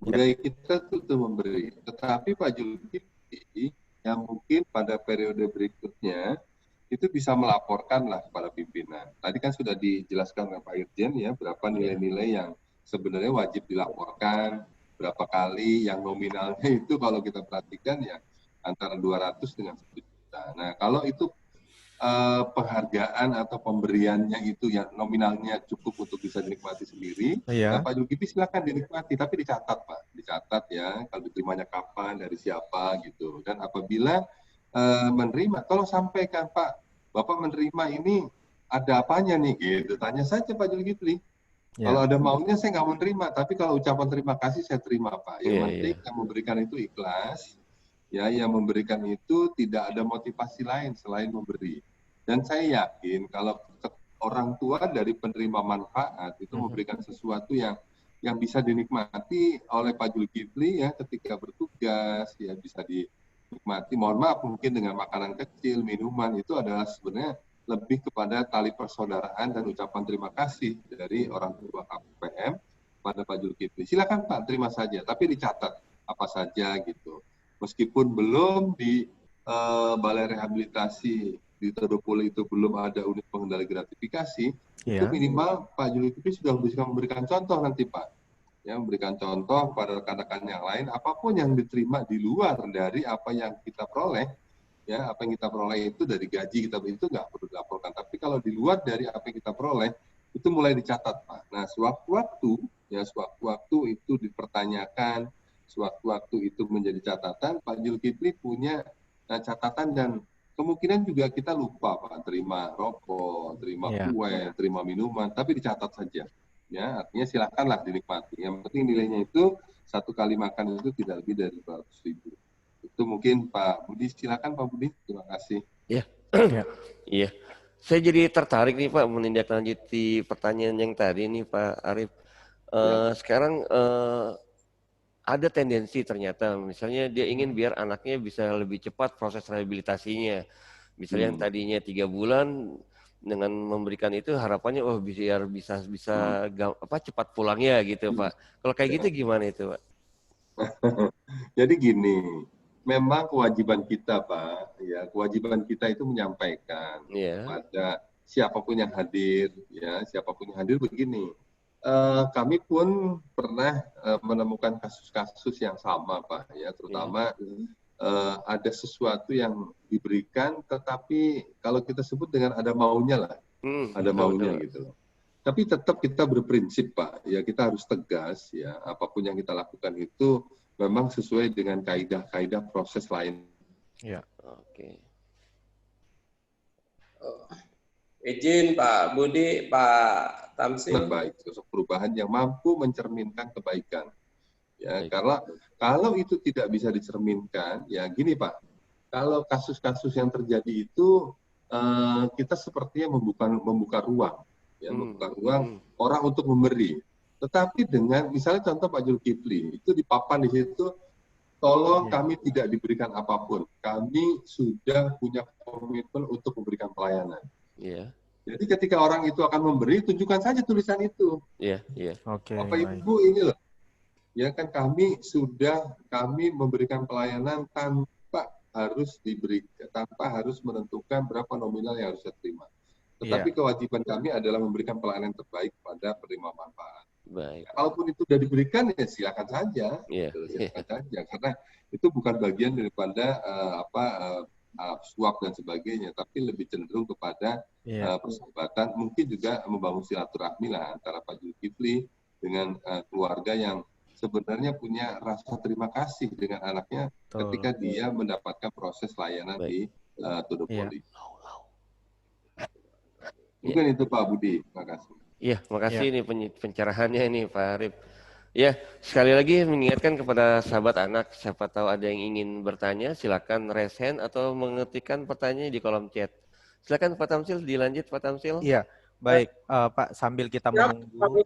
Budaya kita itu memberi. Tetapi Pak Zulkifli yang mungkin pada periode berikutnya itu bisa melaporkan lah kepada pimpinan. Tadi kan sudah dijelaskan oleh Pak Irjen ya, berapa nilai-nilai yang sebenarnya wajib dilaporkan, berapa kali, yang nominalnya itu kalau kita perhatikan ya antara 200 dengan 1 juta. Nah, kalau itu penghargaan atau pemberiannya itu yang nominalnya cukup untuk bisa dinikmati sendiri, nah, Pak Zulkifli silakan dinikmati, tapi dicatat Pak, dicatat ya, kalau diterimanya kapan, dari siapa gitu. Dan apabila menerima, tolong sampaikan Pak, Bapak menerima ini ada apanya nih gitu, tanya saja Pak Zulkifli. Kalau ada maunya saya nggak menerima, tapi kalau ucapan terima kasih saya terima Pak. Yang penting yang memberikan itu ikhlas, ya, yang memberikan itu tidak ada motivasi lain selain memberi. Dan saya yakin kalau orang tua dari penerima manfaat itu memberikan sesuatu yang bisa dinikmati oleh Pak Zulkifli ya ketika bertugas, ya bisa dinikmati. Mohon maaf mungkin dengan makanan kecil, minuman itu adalah sebenarnya lebih kepada tali persaudaraan dan ucapan terima kasih dari orang tua KPM pada Pak Zulkifli. Silakan Pak, terima saja, tapi dicatat apa saja gitu. Meskipun belum di balai rehabilitasi di Todopolo itu belum ada unit pengendali gratifikasi, itu minimal Pak Zulkifli sudah bisa memberikan contoh nanti Pak. Ya, memberikan contoh kepada rekan-rekan yang lain, apapun yang diterima di luar dari apa yang kita peroleh, ya, apa yang kita peroleh itu dari gaji kita itu nggak perlu dilaporkan. Tapi kalau di luar dari apa yang kita peroleh, itu mulai dicatat Pak. Nah, sewaktu-waktu itu dipertanyakan, sewaktu-waktu itu menjadi catatan, Pak Zulkifli punya catatan dan kemungkinan juga kita lupa Pak, terima rokok, terima kue, terima minuman, tapi dicatat saja. Ya, artinya silakanlah dinikmati. Yang penting nilainya itu satu kali makan itu tidak lebih dari 200.000. Itu mungkin Pak Budi, silakan Pak Budi. Terima kasih. Iya. Saya jadi tertarik nih Pak menindaklanjuti pertanyaan yang tadi nih Pak Arif. Sekarang ada tendensi ternyata, misalnya dia ingin biar anaknya bisa lebih cepat proses rehabilitasinya. Misalnya yang tadinya 3 bulan, dengan memberikan itu harapannya biar bisa cepat pulangnya gitu Pak. Kalau kayak gitu gimana itu Pak? Jadi gini, memang kewajiban kita Pak, ya kewajiban kita itu menyampaikan pada siapapun yang hadir, ya siapapun yang hadir begini. Kami pun pernah menemukan kasus-kasus yang sama Pak, ya terutama ada sesuatu yang diberikan, tetapi kalau kita sebut dengan ada maunya lah, ada maunya gitu loh. Tapi tetap kita berprinsip Pak, ya kita harus tegas ya, apapun yang kita lakukan itu memang sesuai dengan kaidah-kaidah proses lain. Ya, oke. Izin Pak Budi, Pak Tamsil. Baik, sosok perubahan yang mampu mencerminkan kebaikan. Ya, kalau itu tidak bisa dicerminkan, ya gini Pak, kalau kasus-kasus yang terjadi itu kita sepertinya membuka ruang, ya membuka ruang orang untuk memberi. Tetapi dengan misalnya contoh Pak Zulkifli itu dipapan di situ tolong kami tidak diberikan apapun. Kami sudah punya komitmen untuk memberikan pelayanan. Iya. Jadi ketika orang itu akan memberi, tunjukkan saja tulisan itu. Iya, iya. Oke. Bapak Ibu ini loh, ya kan kami memberikan pelayanan tanpa harus diberikan, tanpa harus menentukan berapa nominal yang harus saya terima. Tetapi kewajiban kami adalah memberikan pelayanan terbaik kepada penerima manfaat. Baik. Kalaupun itu sudah diberikan ya silakan saja, silakan saja, karena itu bukan bagian daripada suap dan sebagainya, tapi lebih cenderung kepada persahabatan, mungkin juga membangun silaturahmi lah antara Pak Zulkifli dengan keluarga yang sebenarnya punya rasa terima kasih dengan anaknya ketika dia mendapatkan proses layanan di Todopoli. Mungkin itu Pak Budi, terima kasih. Iya, makasih ini pencerahannya ini Pak Arif. Ya, sekali lagi mengingatkan kepada sahabat anak, siapa tahu ada yang ingin bertanya, silakan raise hand atau mengetikkan pertanyaan di kolom chat. Silakan Pak Tamsil, dilanjut Pak Tamsil. Iya, baik Pak, sambil kita menunggu.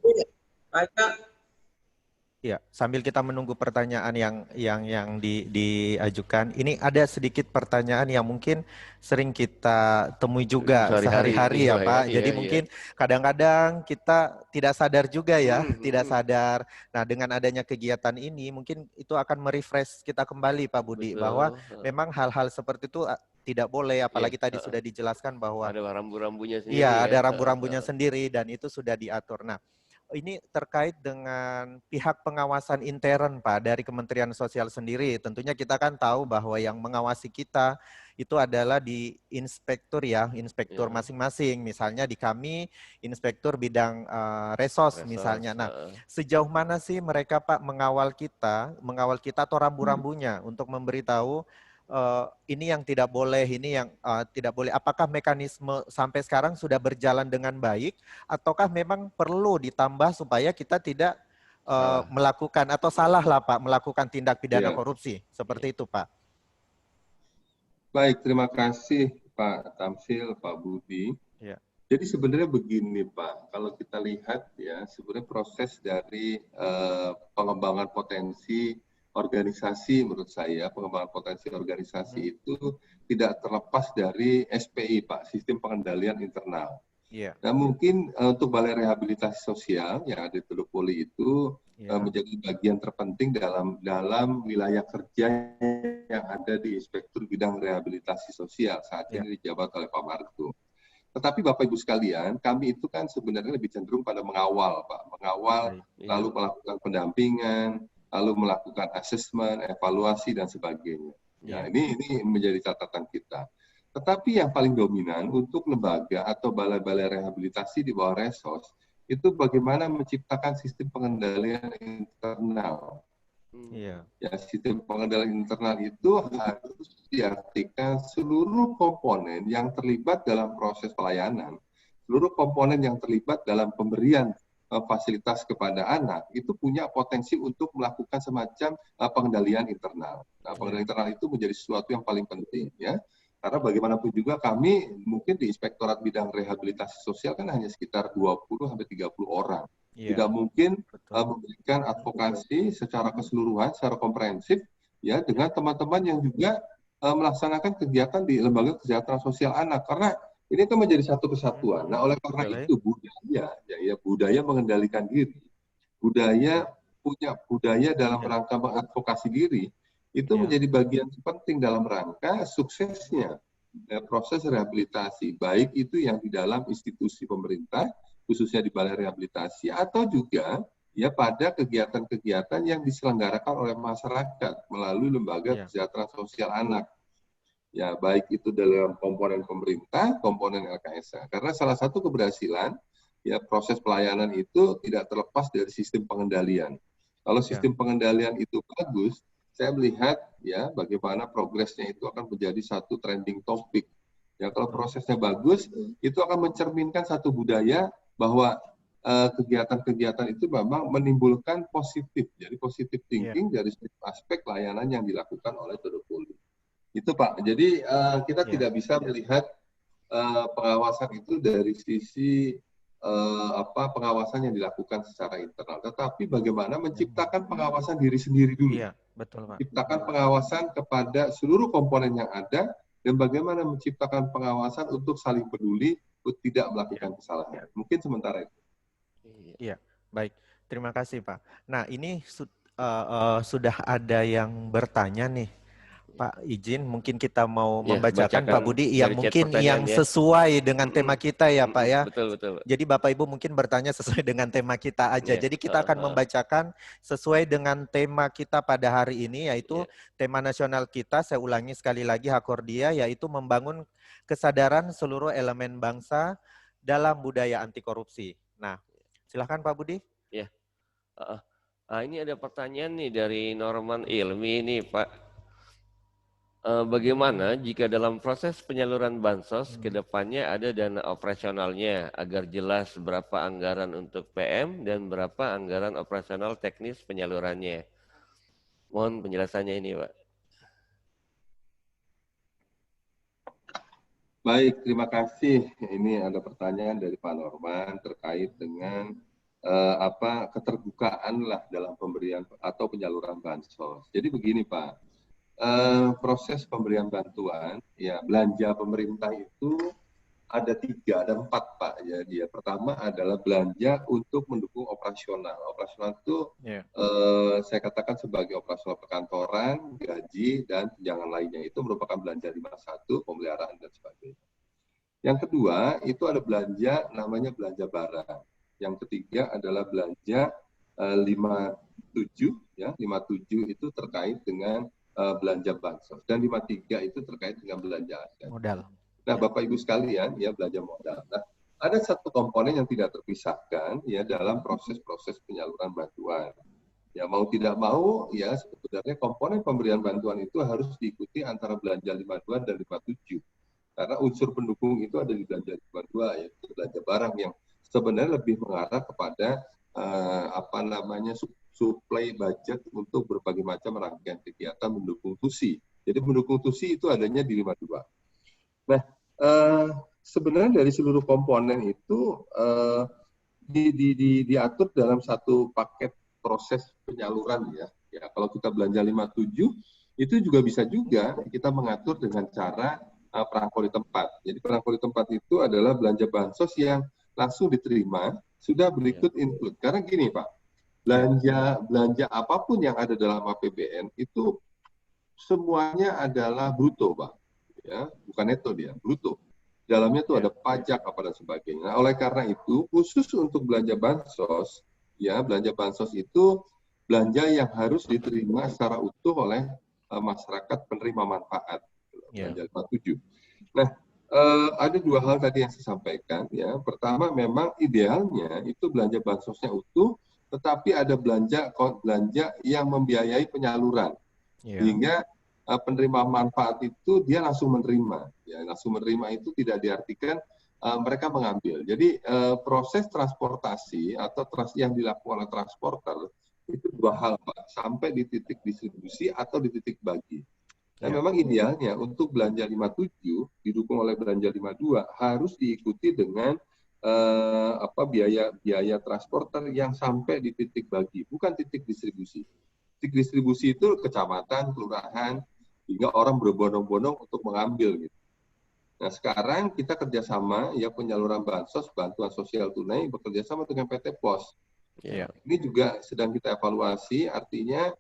Ya, sambil kita menunggu pertanyaan yang diajukan, ini ada sedikit pertanyaan yang mungkin sering kita temui juga sehari-hari ya Pak. Jadi mungkin kadang-kadang kita tidak sadar juga ya, tidak sadar. Nah, dengan adanya kegiatan ini mungkin itu akan merefresh kita kembali Pak Budi, bahwa memang hal-hal seperti itu tidak boleh, apalagi tadi sudah dijelaskan bahwa ada rambu-rambunya sendiri. Iya, ada rambu-rambunya sendiri dan itu sudah diatur. Nah, ini terkait dengan pihak pengawasan intern Pak dari Kementerian Sosial sendiri. Tentunya kita kan tahu bahwa yang mengawasi kita itu adalah di inspektur inspektur masing-masing. Misalnya di kami inspektur bidang resos misalnya. Nah, sejauh mana sih mereka Pak mengawal kita atau rambu-rambunya untuk memberitahu ini yang tidak boleh, ini yang tidak boleh. Apakah mekanisme sampai sekarang sudah berjalan dengan baik, ataukah memang perlu ditambah supaya kita tidak melakukan atau salah lah Pak melakukan tindak pidana korupsi seperti itu Pak? Baik, terima kasih Pak Tamsil, Pak Budi. Jadi sebenarnya begini Pak, kalau kita lihat ya sebenarnya proses dari pengembangan potensi organisasi, menurut saya pengembangan potensi organisasi itu tidak terlepas dari SPI Pak, sistem pengendalian internal. Nah mungkin untuk Balai Rehabilitasi Sosial yang ada di Todopoli itu menjadi bagian terpenting dalam wilayah kerja yang ada di Inspektur Bidang Rehabilitasi Sosial saat ini dijabat oleh Pak Margo. Tetapi Bapak Ibu sekalian, kami itu kan sebenarnya lebih cenderung pada mengawal Pak, lalu melakukan pendampingan, lalu melakukan asesmen, evaluasi, dan sebagainya. Nah, ini menjadi catatan kita. Tetapi yang paling dominan untuk lembaga atau balai-balai rehabilitasi di bawah Resos, itu bagaimana menciptakan sistem pengendalian internal. Ya, sistem pengendalian internal itu harus diartikan seluruh komponen yang terlibat dalam proses pelayanan, seluruh komponen yang terlibat dalam pemberian fasilitas kepada anak itu punya potensi untuk melakukan semacam pengendalian internal. Nah, pengendalian internal itu menjadi sesuatu yang paling penting ya. Karena bagaimanapun juga kami mungkin di Inspektorat Bidang Rehabilitasi Sosial kan hanya sekitar 20 sampai 30 orang. Tidak mungkin memberikan advokasi secara keseluruhan, secara komprehensif ya dengan teman-teman yang juga melaksanakan kegiatan di lembaga kesejahteraan sosial anak, karena ini kan menjadi satu kesatuan. Nah, oleh karena itu budaya mengendalikan diri, budaya dalam rangka mengadvokasi diri, itu menjadi bagian penting dalam rangka suksesnya proses rehabilitasi, baik itu yang di dalam institusi pemerintah, khususnya di Balai Rehabilitasi, atau juga ya pada kegiatan-kegiatan yang diselenggarakan oleh masyarakat melalui lembaga kesejahteraan sosial anak. Ya, baik itu dalam komponen pemerintah, komponen LKSA. Karena salah satu keberhasilan ya proses pelayanan itu tidak terlepas dari sistem pengendalian. Kalau sistem pengendalian itu bagus, saya melihat ya bagaimana progresnya itu akan menjadi satu trending topik. Ya, kalau prosesnya bagus, itu akan mencerminkan satu budaya bahwa kegiatan-kegiatan itu memang menimbulkan positif. Jadi positif thinking dari aspek layanan yang dilakukan oleh Todopoli. Itu Pak. Jadi kita tidak bisa melihat pengawasan itu dari sisi pengawasan yang dilakukan secara internal, tetapi bagaimana menciptakan pengawasan diri sendiri dulu. Iya, betul Pak. Ciptakan pengawasan kepada seluruh komponen yang ada dan bagaimana menciptakan pengawasan untuk saling peduli untuk tidak melakukan kesalahan. Mungkin sementara itu. Iya, baik. Terima kasih Pak. Nah ini sudah ada yang bertanya nih. Pak izin mungkin kita mau membacakan Pak Budi yang mungkin yang sesuai dengan tema kita ya Pak ya. Betul. Jadi Bapak Ibu mungkin bertanya sesuai dengan tema kita aja. Jadi kita akan membacakan sesuai dengan tema kita pada hari ini, yaitu tema nasional kita, saya ulangi sekali lagi Hakordia, yaitu membangun kesadaran seluruh elemen bangsa dalam budaya anti korupsi. Nah, silahkan Pak Budi. Ya, ini ada pertanyaan nih dari Norman Ilmi nih Pak. Bagaimana jika dalam proses penyaluran bansos ke depannya ada dana operasionalnya agar jelas berapa anggaran untuk PM dan berapa anggaran operasional teknis penyalurannya? Mohon penjelasannya ini Pak. Baik, terima kasih. Ini ada pertanyaan dari Pak Norman terkait dengan keterbukaan lah dalam pemberian atau penyaluran bansos. Jadi begini Pak. Proses pemberian bantuan, ya belanja pemerintah itu ada 4 Pak. Ya, pertama adalah belanja untuk mendukung operasional. Operasional itu saya katakan sebagai operasional perkantoran, gaji dan tunjangan lainnya itu merupakan belanja 51, pemeliharaan dan sebagainya. Yang kedua itu ada belanja namanya belanja barang. Yang ketiga adalah belanja 57 ya, 57 itu terkait dengan belanja bansos dan 53 itu terkait dengan belanja aset. Modal. Nah, Bapak Ibu sekalian, ya belanja modal. Nah, ada satu komponen yang tidak terpisahkan ya dalam proses-proses penyaluran bantuan. Ya mau tidak mau ya sebenarnya komponen pemberian bantuan itu harus diikuti antara belanja 52 dan 57. Karena unsur pendukung itu ada di belanja 52 yaitu belanja barang yang sebenarnya lebih mengarah kepada supply budget untuk berbagai macam rangkaian kegiatan mendukung TUSI. Jadi mendukung TUSI itu adanya di 52. Nah, sebenarnya dari seluruh komponen itu diatur dalam satu paket proses penyaluran ya. Ya, kalau kita belanja 57 itu juga bisa juga kita mengatur dengan cara perangko di tempat. Jadi perangko di tempat itu adalah belanja bansos yang langsung diterima sudah berikut include. Karena gini Pak, belanja apapun yang ada dalam APBN itu semuanya adalah bruto, Pak. Ya, bukan neto dia, bruto. Dalamnya tuh ada pajak apa dan sebagainya. Nah, oleh karena itu, khusus untuk belanja bansos, ya belanja bansos itu belanja yang harus diterima secara utuh oleh masyarakat penerima manfaat. Belanja 57. Nah, ada 2 hal tadi yang saya sampaikan. Ya, pertama memang idealnya itu belanja bansosnya utuh, tetapi ada belanja yang membiayai penyaluran, sehingga penerima manfaat itu dia langsung menerima. Ya, langsung menerima itu tidak diartikan mereka mengambil. Jadi proses transportasi atau yang dilakukan oleh transporter itu 2 hal Pak, sampai di titik distribusi atau di titik bagi. Dan memang idealnya untuk belanja 57 didukung oleh belanja 52 harus diikuti dengan biaya transporter yang sampai di titik bagi, bukan titik distribusi. Titik distribusi itu kecamatan, kelurahan, hingga orang berbondong-bondong untuk mengambil gitu. Nah sekarang kita kerjasama ya penyaluran bansos, bantuan sosial tunai bekerjasama dengan PT POS. Ini juga sedang kita evaluasi, artinya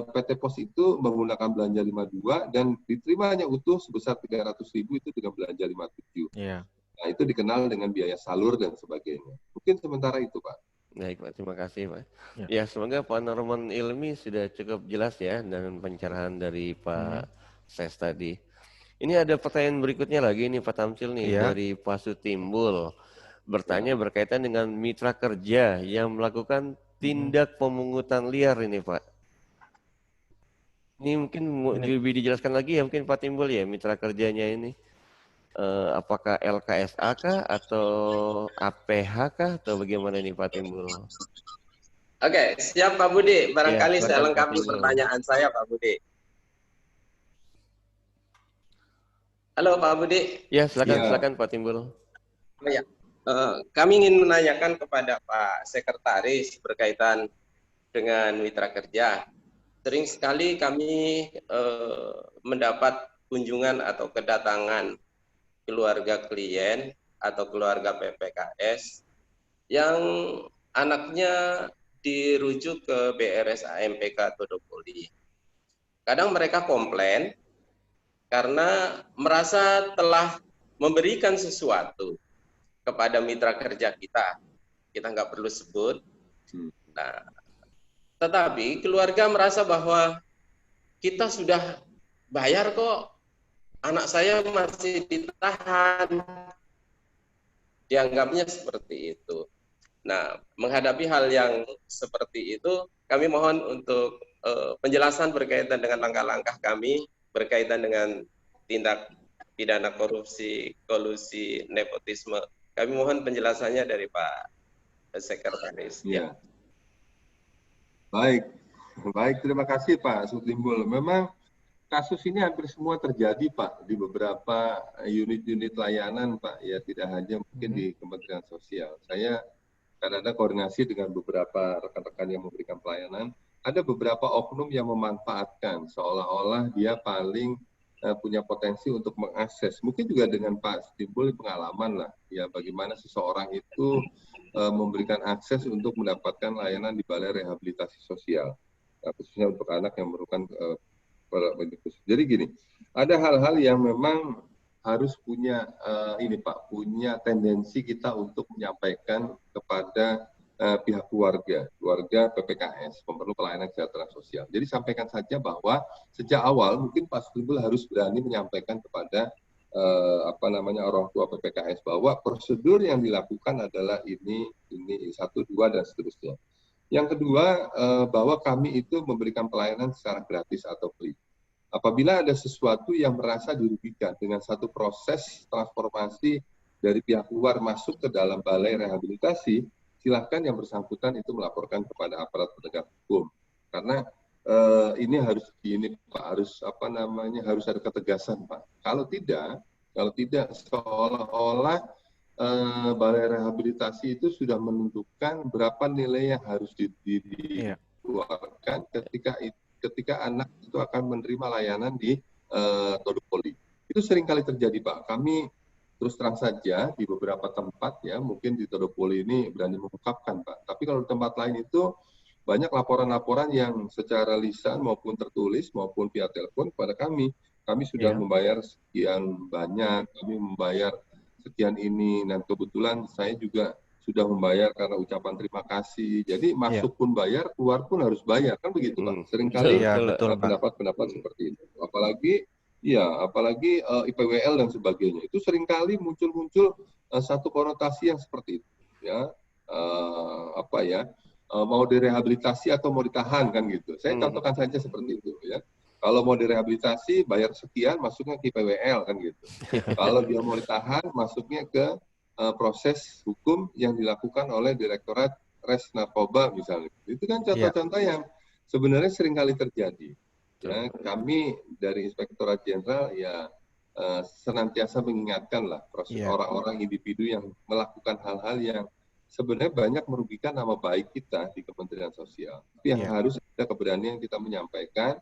PT POS itu menggunakan belanja 52 dan diterimanya utuh sebesar 300.000 itu dengan belanja 57. Nah, itu dikenal dengan biaya salur dan sebagainya. Mungkin sementara itu, Pak. Baik, Pak. Terima kasih, Pak. Ya, semoga Pak Norman Ilmi sudah cukup jelas ya dengan pencerahan dari Pak Ses tadi. Ini ada pertanyaan berikutnya lagi nih Pak Tamsil nih dari Pak Sutimbul. Bertanya berkaitan dengan mitra kerja yang melakukan tindak pemungutan liar ini, Pak. Ini mungkin lebih dijelaskan lagi ya mungkin Pak Timbul ya mitra kerjanya ini. Apakah LKSA kah atau APH kah atau bagaimana nih Pak Timbul? Oke, siap Pak Budi. Barangkali saya lengkapi pertanyaan saya Pak Budi. Halo Pak Budi. Ya, silakan Pak Timbul. Ya. Kami ingin menanyakan kepada Pak Sekretaris berkaitan dengan mitra kerja. Sering sekali kami mendapat kunjungan atau kedatangan keluarga klien atau keluarga PPKS yang anaknya dirujuk ke BRS AMPK Todopoli. Kadang mereka komplain karena merasa telah memberikan sesuatu kepada mitra kerja kita. Kita nggak perlu sebut. Nah, tetapi keluarga merasa bahwa kita sudah bayar kok, anak saya masih ditahan. Dianggapnya seperti itu. Nah, menghadapi hal yang seperti itu, kami mohon untuk penjelasan berkaitan dengan langkah-langkah kami berkaitan dengan tindak pidana korupsi, kolusi, nepotisme. Kami mohon penjelasannya dari Pak Sekretaris. Ya. Baik, terima kasih Pak Sutimbul. Memang kasus ini hampir semua terjadi Pak di beberapa unit-unit layanan Pak, ya tidak hanya mungkin di Kementerian Sosial. Saya karena koordinasi dengan beberapa rekan-rekan yang memberikan pelayanan, ada beberapa oknum yang memanfaatkan seolah-olah dia paling punya potensi untuk mengakses. Mungkin juga dengan Pak Sutimbul pengalaman lah, ya bagaimana seseorang itu memberikan akses untuk mendapatkan layanan di Balai Rehabilitasi Sosial, khususnya untuk anak yang memerlukan jadi gini, ada hal-hal yang memang harus punya punya tendensi kita untuk menyampaikan kepada pihak keluarga PPKS, pemerlu pelayanan kesehatan sosial. Jadi sampaikan saja bahwa sejak awal mungkin Pak Sutimbul harus berani menyampaikan kepada orang tua PPKS bahwa prosedur yang dilakukan adalah ini 1, 2 dan seterusnya. Yang kedua, bahwa kami itu memberikan pelayanan secara gratis atau free. Apabila ada sesuatu yang merasa dirugikan dengan satu proses transformasi dari pihak luar masuk ke dalam balai rehabilitasi, silakan yang bersangkutan itu melaporkan kepada aparat penegak hukum. Karena ini harus harus ada ketegasan Pak. Kalau tidak seolah-olah balai rehabilitasi itu sudah menentukan berapa nilai yang harus dikeluarkan ketika anak itu akan menerima layanan di Todopoli. Itu sering kali terjadi Pak. Kami terus terang saja di beberapa tempat ya, mungkin di Todopoli ini berani mengungkapkan Pak. Tapi kalau di tempat lain itu banyak laporan-laporan yang secara lisan maupun tertulis maupun via telepon kepada kami. Kami sudah membayar sekian banyak, kami membayar sekian ini, dan kebetulan saya juga sudah membayar karena ucapan terima kasih. Jadi masuk pun bayar, keluar pun harus bayar, kan begitu Pak. Seringkali pendapat-pendapat seperti itu. Apalagi IPWL dan sebagainya. Itu seringkali muncul satu konotasi yang seperti itu. Ya, mau direhabilitasi atau mau ditahan kan gitu. Saya contohkan saja seperti itu ya. Kalau mau direhabilitasi bayar sekian, masuknya ke IPWL kan gitu. Kalau dia mau ditahan, masuknya ke proses hukum yang dilakukan oleh Direktorat Res Narkoba misalnya. Itu kan contoh-contoh yang sebenarnya sering kali terjadi. Ya, kami dari Inspektorat Jenderal senantiasa mengingatkan lah proses orang-orang individu yang melakukan hal-hal yang sebenarnya banyak merugikan nama baik kita di Kementerian Sosial. Tapi yang harus ada keberanian kita menyampaikan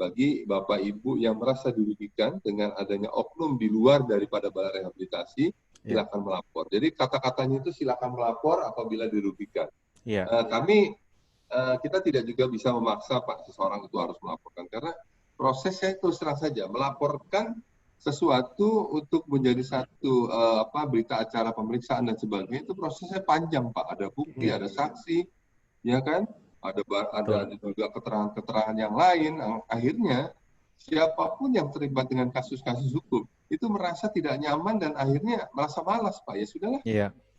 bagi Bapak Ibu yang merasa dirugikan dengan adanya oknum di luar daripada balai rehabilitasi, silakan melapor. Jadi kata-katanya itu silakan melapor apabila dirugikan. Kita tidak juga bisa memaksa Pak seseorang itu harus melaporkan karena prosesnya terus terang saja melaporkan sesuatu untuk menjadi satu berita acara pemeriksaan dan sebagainya itu prosesnya panjang Pak. Ada bukti, ada saksi, ya kan? Ada juga keterangan-keterangan yang lain. Akhirnya siapapun yang terlibat dengan kasus-kasus hukum itu merasa tidak nyaman dan akhirnya merasa malas Pak. Ya sudahlah,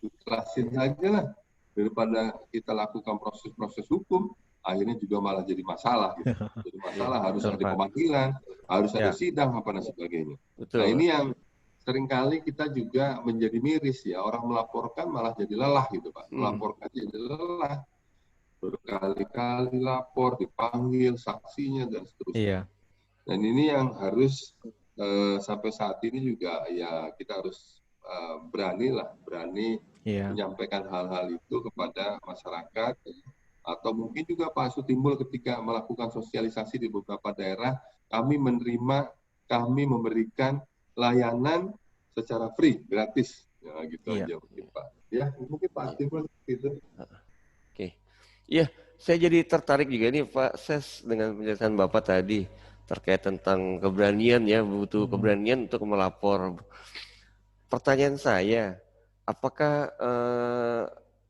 ikhlasin saja lah daripada kita lakukan proses-proses hukum. Akhirnya juga malah jadi masalah. Gitu. Jadi masalah harus ada pemanggilan, harus ada sidang apa dan sebagainya. Nah ini yang seringkali kita juga menjadi miris ya. Orang melaporkan malah jadi lelah gitu Pak. Melaporkan jadi lelah. Berkali-kali lapor, dipanggil saksinya dan seterusnya. Dan ini yang harus sampai saat ini juga ya kita harus berani menyampaikan hal-hal itu kepada masyarakat, atau mungkin juga Pak Sutimbul ketika melakukan sosialisasi di beberapa daerah, kami memberikan layanan secara free, gratis, ya gitu aja mungkin Pak. Ya mungkin Pak Sutimbul itu. Oke, iya, saya jadi tertarik juga nih Pak Ses dengan penjelasan Bapak tadi terkait tentang keberanian ya, butuh keberanian untuk melapor. Pertanyaan saya, apakah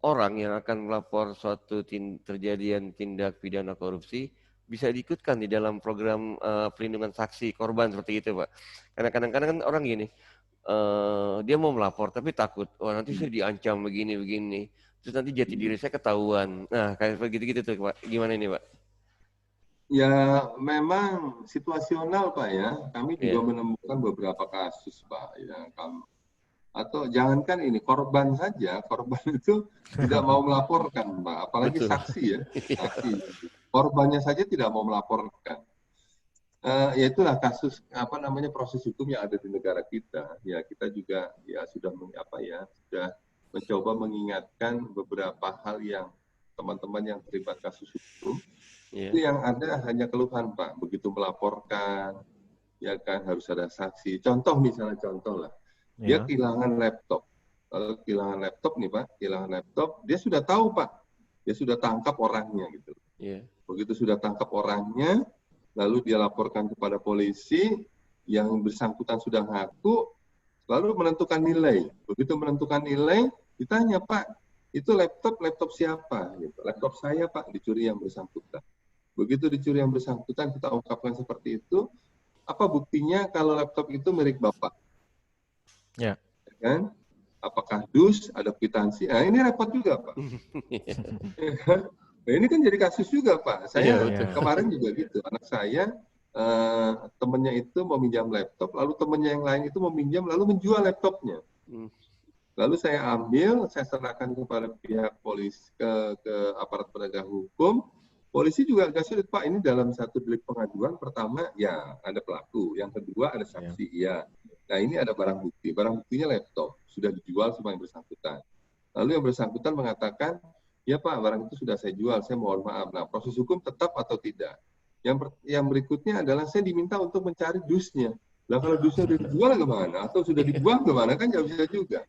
orang yang akan melapor suatu terjadian tindak pidana korupsi bisa diikutkan di dalam program pelindungan saksi korban seperti itu Pak? Karena kadang-kadang kan orang gini, dia mau melapor tapi takut, nanti saya diancam begini, terus nanti jati diri saya ketahuan. Nah kayak begitu-gitu tuh Pak, gimana ini Pak? Ya memang situasional Pak ya, kami juga menemukan beberapa kasus Pak ya, atau jangankan ini korban saja, korban itu tidak mau melaporkan Pak, apalagi saksi ya, saksi. Korbannya saja tidak mau melaporkan. Ya itulah kasus proses hukum yang ada di negara kita. Ya kita juga ya sudah mencoba mengingatkan beberapa hal yang teman-teman yang terlibat kasus hukum itu yang ada hanya keluhan Pak, begitu melaporkan ya kan harus ada saksi. Contoh lah, dia kehilangan laptop. Kalau kehilangan laptop nih Pak, dia sudah tahu Pak, dia sudah tangkap orangnya gitu. Begitu sudah tangkap orangnya, lalu dia laporkan kepada polisi, yang bersangkutan sudah ngaku, lalu menentukan nilai. Begitu menentukan nilai, ditanya Pak, itu laptop siapa? Gitu. Laptop saya Pak, dicuri yang bersangkutan. Begitu dicuri yang bersangkutan, kita ungkapkan seperti itu, apa buktinya kalau laptop itu milik Bapak? Ya kan? Apakah dus, ada kwitansi? Nah, ini repot juga Pak. Nah, ini kan jadi kasus juga Pak. Saya kemarin juga gitu, anak saya temannya itu meminjam laptop, lalu temannya yang lain itu meminjam, lalu menjual laptopnya. Lalu saya ambil, saya serahkan kepada pihak polisi, ke aparat penegak hukum. Polisi juga agak sulit Pak, ini dalam satu delik pengaduan, pertama ya ada pelaku, yang kedua ada saksi, ya. Nah ini ada barang buktinya laptop, sudah dijual sama yang bersangkutan. Lalu yang bersangkutan mengatakan, ya Pak, barang itu sudah saya jual, saya mohon maaf. Nah proses hukum tetap atau tidak? Yang berikutnya adalah saya diminta untuk mencari dusnya. Nah kalau dusnya sudah dijual kemana? Atau sudah dibuang kemana? Kan nggak bisa juga.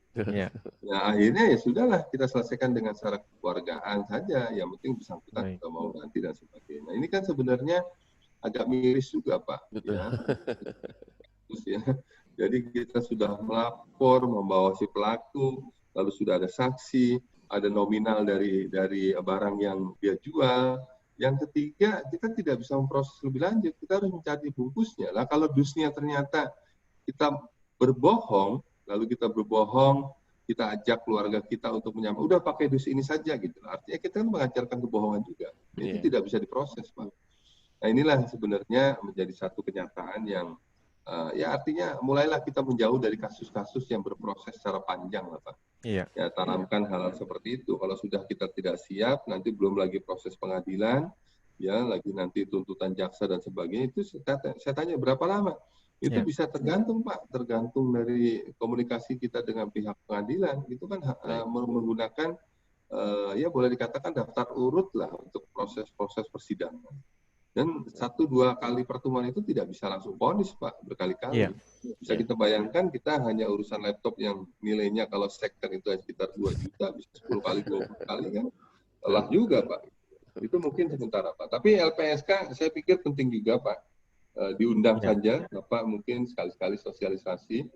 Nah akhirnya ya sudahlah, kita selesaikan dengan secara kekeluargaan saja. Yang penting bersangkutan kita mau ganti dan sebagainya. Nah, ini kan sebenarnya agak miris juga Pak. Ya. Jadi kita sudah melapor, membawa si pelaku, lalu sudah ada saksi, ada nominal dari barang yang dia jual. Yang ketiga, kita tidak bisa memproses lebih lanjut, kita harus mencari bungkusnya. Lah kalau dusnya ternyata kita berbohong, kita ajak keluarga kita untuk menyampaikan, udah pakai dus ini saja gitu. Artinya kita kan mengajarkan kebohongan juga. Itu tidak bisa diproses, Pak. Nah inilah sebenarnya menjadi satu kenyataan yang ya artinya mulailah kita menjauh dari kasus-kasus yang berproses secara panjang lah Pak. Ya tanamkan hal-hal seperti itu. Kalau sudah kita tidak siap, nanti belum lagi proses pengadilan, ya lagi nanti tuntutan jaksa dan sebagainya, itu saya tanya berapa lama? Itu bisa tergantung Pak, tergantung dari komunikasi kita dengan pihak pengadilan. Itu kan menggunakan ya boleh dikatakan daftar urut lah untuk proses-proses persidangan. Dan 1-2 kali pertemuan itu tidak bisa langsung vonis Pak, berkali-kali. Bisa kita bayangkan kita hanya urusan laptop yang nilainya kalau sektor itu sekitar 2 juta, bisa 10 kali, 20 kali kan. Lelah juga Pak. Itu mungkin sementara Pak. Tapi LPSK saya pikir penting juga Pak. Diundang saja Bapak, mungkin sekali-sekali sosialisasi.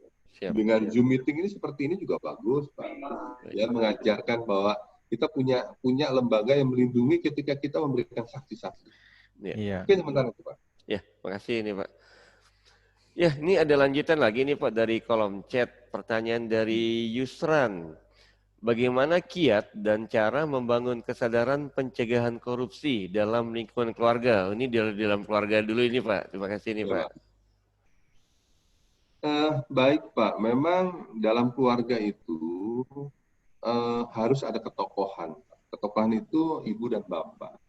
Dengan Zoom meeting ini seperti ini juga bagus Pak. Ya mengajarkan bahwa kita punya lembaga yang melindungi ketika kita memberikan saksi-saksi. Mungkin sementara itu Pak. Ya, makasih ini Pak. Ya, ini ada lanjutan lagi nih Pak dari kolom chat. Pertanyaan dari Yusran. Bagaimana kiat dan cara membangun kesadaran pencegahan korupsi dalam lingkungan keluarga? Ini dalam keluarga dulu ini Pak. Terima kasih ini Pak. Baik Pak, memang dalam keluarga itu harus ada ketokohan. Ketokohan itu ibu dan bapak.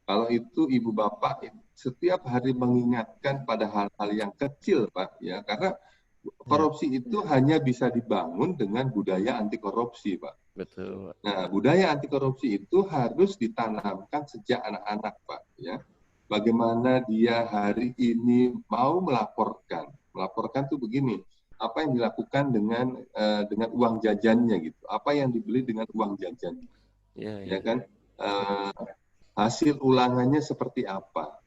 Kalau itu ibu bapak setiap hari mengingatkan pada hal-hal yang kecil Pak, ya karena Korupsi itu hanya bisa dibangun dengan budaya anti korupsi, Pak. Betul. Nah, budaya anti korupsi itu harus ditanamkan sejak anak-anak, Pak. Ya, bagaimana dia hari ini mau melaporkan. Melaporkan tuh begini, apa yang dilakukan dengan uang jajannya gitu, apa yang dibeli dengan uang jajan, ya kan? Hasil ulangannya seperti apa,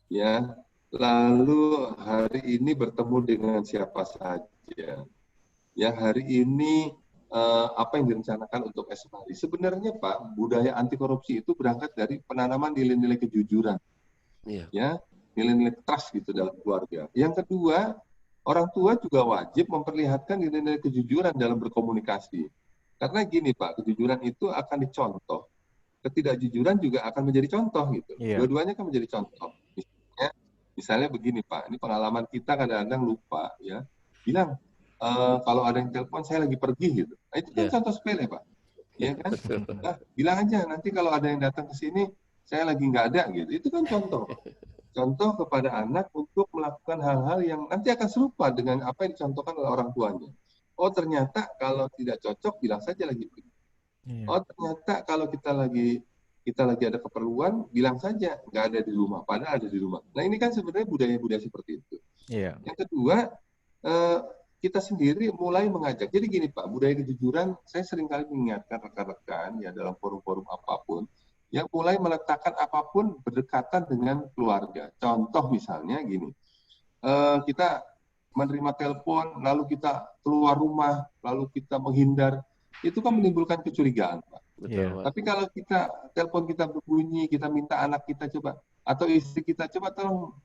ya. Lalu hari ini bertemu dengan siapa saja, ya. Hari ini apa yang direncanakan untuk esok hari. Sebenarnya Pak, budaya anti korupsi itu berangkat dari penanaman nilai-nilai kejujuran, ya, nilai-nilai trust gitu dalam keluarga. Yang kedua, orang tua juga wajib memperlihatkan nilai-nilai kejujuran dalam berkomunikasi. Karena gini Pak, kejujuran itu akan dicontoh, ketidakjujuran juga akan menjadi contoh gitu. Dua-duanya kan menjadi contoh. Misalnya begini Pak, ini pengalaman kita kadang-kadang lupa ya, bilang kalau ada yang telepon saya lagi pergi gitu. Nah, itu kan contoh sepele Pak, ya kan? Nah, bilang aja nanti kalau ada yang datang ke sini saya lagi nggak ada gitu. Itu kan contoh. Contoh kepada anak untuk melakukan hal-hal yang nanti akan serupa dengan apa yang dicontohkan oleh orang tuanya. Oh ternyata kalau tidak cocok bilang saja lagi pergi. Oh ternyata kalau kita lagi ada keperluan, bilang saja nggak ada di rumah, padahal ada di rumah. Nah ini kan sebenarnya budaya-budaya seperti itu. Yang kedua, kita sendiri mulai mengajak. Jadi gini Pak, budaya kejujuran, saya seringkali mengingatkan rekan-rekan ya dalam forum-forum apapun, yang mulai meletakkan apapun berdekatan dengan keluarga. Contoh misalnya gini, kita menerima telepon, lalu kita keluar rumah, lalu kita menghindar, itu kan menimbulkan kecurigaan Pak. Betul, Tapi kalau telepon kita berbunyi, kita minta anak kita coba atau istri kita coba tolong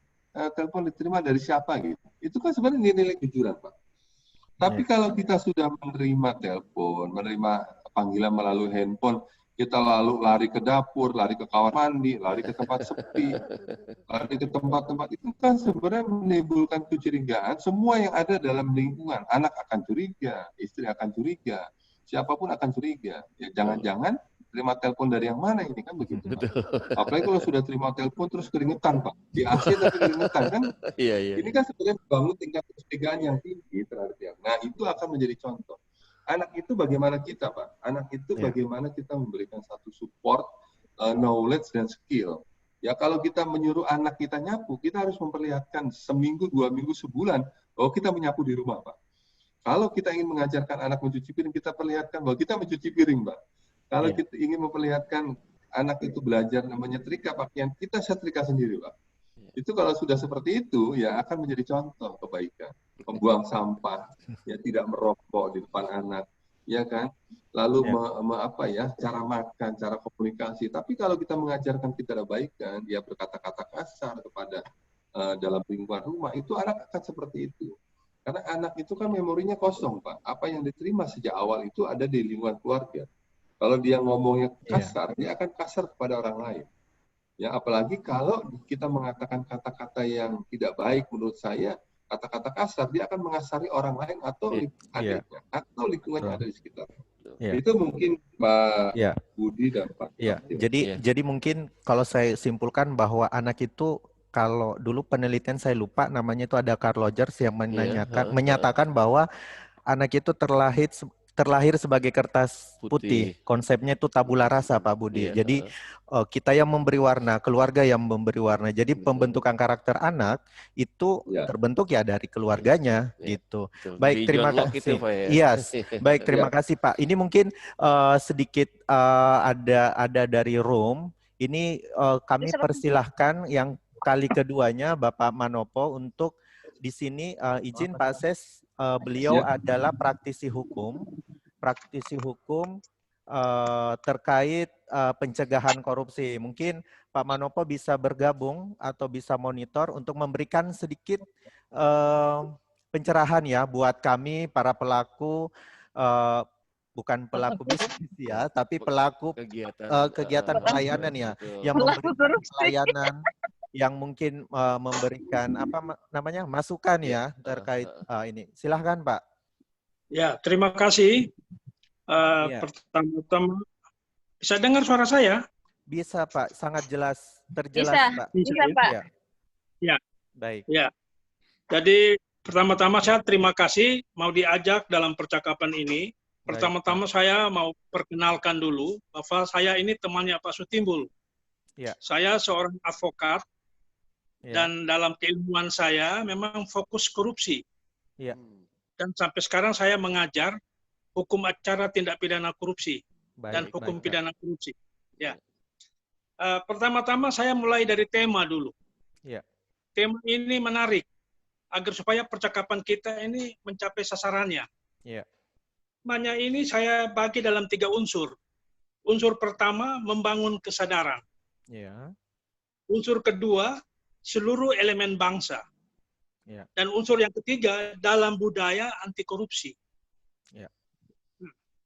telepon diterima dari siapa gitu. Itu kan sebenarnya nilai kejujuran Pak. Tapi kalau kita sudah menerima telepon, menerima panggilan melalui handphone, kita lalu lari ke dapur, lari ke kamar mandi, lari ke tempat sepi, lari ke tempat-tempat itu kan sebenarnya menimbulkan kecurigaan. Semua yang ada dalam lingkungan, anak akan curiga, istri akan curiga, siapapun akan curiga. Ya jangan-jangan terima telepon dari yang mana ini kan begitu Pak. Apalagi kalau sudah terima telepon terus keringetan Pak. Di AC tapi keringetan kan. Ini kan sebenarnya membangun tingkat kecurigaan yang tinggi terhadap yang. Nah, itu akan menjadi contoh. Anak itu bagaimana kita Pak? Anak itu bagaimana kita memberikan satu support knowledge dan skill. Ya kalau kita menyuruh anak kita nyapu, kita harus memperlihatkan seminggu, 2 minggu, sebulan bahwa kita menyapu di rumah Pak. Kalau kita ingin mengajarkan anak mencuci piring, kita perlihatkan bahwa kita mencuci piring, Pak. Kalau kita ingin memperlihatkan anak itu belajar menyetrika pakaian, kita setrika sendiri, Pak. Itu kalau sudah seperti itu, ya akan menjadi contoh kebaikan. Membuang sampah, ya tidak merokok di depan anak, ya kan? Lalu cara makan, cara komunikasi. Tapi kalau kita mengajarkan ketidakbaikan, dia berkata-kata kasar kepada dalam lingkungan rumah, itu anak akan seperti itu. Karena anak itu kan memorinya kosong, Pak. Apa yang diterima sejak awal itu ada di lingkungan keluarga. Kalau dia ngomongnya kasar, dia akan kasar kepada orang lain. Ya, apalagi kalau kita mengatakan kata-kata yang tidak baik menurut saya, kata-kata kasar, dia akan mengasari orang lain atau adiknya, atau lingkungan yang ada di sekitar. Itu mungkin Pak Budi dan Pak. Jadi mungkin kalau saya simpulkan bahwa anak itu, kalau dulu penelitian saya lupa namanya itu ada Carl Rogers yang menyatakan bahwa anak itu terlahir sebagai kertas putih. Konsepnya itu tabula rasa Pak Budi. Jadi kita yang memberi warna, keluarga yang memberi warna. Jadi pembentukan karakter anak itu terbentuk ya dari keluarganya gitu. Baik, terima kasih. Baik, terima kasih Pak. Ini mungkin sedikit ada dari room. Ini kami persilahkan yang kali keduanya Bapak Manopo untuk di sini izin Pak Ses, beliau adalah praktisi hukum terkait pencegahan korupsi. Mungkin Pak Manopo bisa bergabung atau bisa monitor untuk memberikan sedikit pencerahan ya buat kami para pelaku bukan pelaku bisnis ya, tapi pelaku kegiatan pelayanan ya, yang memberikan pelayanan, yang mungkin memberikan masukan ya terkait ini. Silahkan Pak. Ya, terima kasih. Pertama-tama, bisa dengar suara saya? Bisa Pak, sangat jelas, terjelas bisa, Pak. Bisa Pak. Ya. Baik. Ya. Jadi Pertama-tama saya terima kasih mau diajak dalam percakapan ini. Pertama-tama saya mau perkenalkan dulu bahwa saya ini temannya Pak Sutimbul. Ya. Saya seorang advokat Ya. dan dalam keilmuan saya memang fokus korupsi. Ya. Dan sampai sekarang saya mengajar hukum acara tindak pidana korupsi dan hukum pidana korupsi. Ya. Pertama-tama saya mulai dari tema dulu. Ya. Tema ini menarik agar supaya percakapan kita ini mencapai sasarannya. Ya. Temanya ini saya bagi dalam 3 unsur. Unsur pertama membangun kesadaran. Ya. Unsur kedua seluruh elemen bangsa. Ya. Dan unsur yang ketiga dalam budaya anti korupsi. Ya.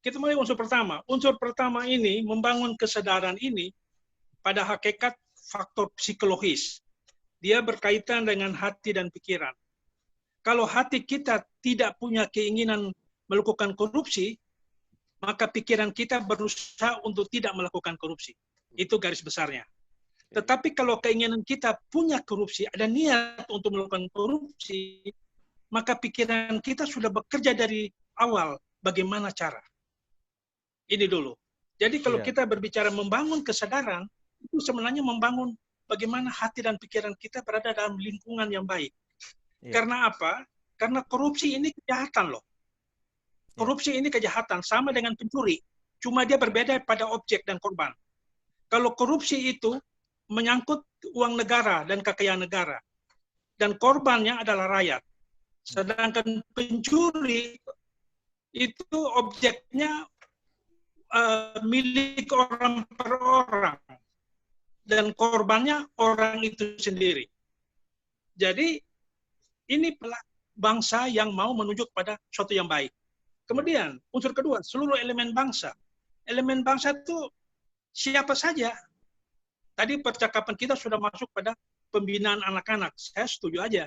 Kita mulai unsur pertama. Unsur pertama ini membangun kesadaran ini pada hakikat faktor psikologis. Dia berkaitan dengan hati dan pikiran. Kalau hati kita tidak punya keinginan melakukan korupsi, maka pikiran kita berusaha untuk tidak melakukan korupsi. Itu garis besarnya. Tetapi kalau keinginan kita punya korupsi, ada niat untuk melakukan korupsi, maka pikiran kita sudah bekerja dari awal bagaimana cara. Ini dulu. Jadi kalau kita berbicara membangun kesadaran, itu sebenarnya membangun bagaimana hati dan pikiran kita berada dalam lingkungan yang baik. Karena apa? Karena korupsi ini kejahatan loh. Korupsi ini kejahatan, sama dengan pencuri. Cuma dia berbeda pada objek dan korban. Kalau korupsi itu menyangkut uang negara dan kekayaan negara. Dan korbannya adalah rakyat. Sedangkan pencuri itu objeknya milik orang per orang. Dan korbannya orang itu sendiri. Jadi ini bangsa yang mau menunjuk pada sesuatu yang baik. Kemudian unsur kedua, seluruh elemen bangsa. Elemen bangsa itu siapa saja. Tadi percakapan kita sudah masuk pada pembinaan anak-anak. Saya setuju aja.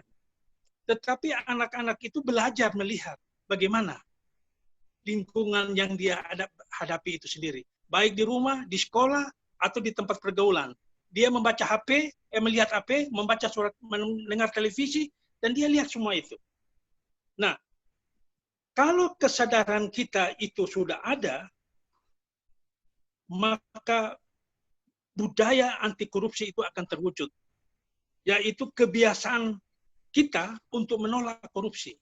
Tetapi anak-anak itu belajar melihat bagaimana lingkungan yang dia hadapi itu sendiri. Baik di rumah, di sekolah, atau di tempat pergaulan. Dia membaca HP, melihat HP, membaca surat, mendengar televisi, dan dia lihat semua itu. Nah, kalau kesadaran kita itu sudah ada, maka budaya anti korupsi itu akan terwujud. Yaitu kebiasaan kita untuk menolak korupsi.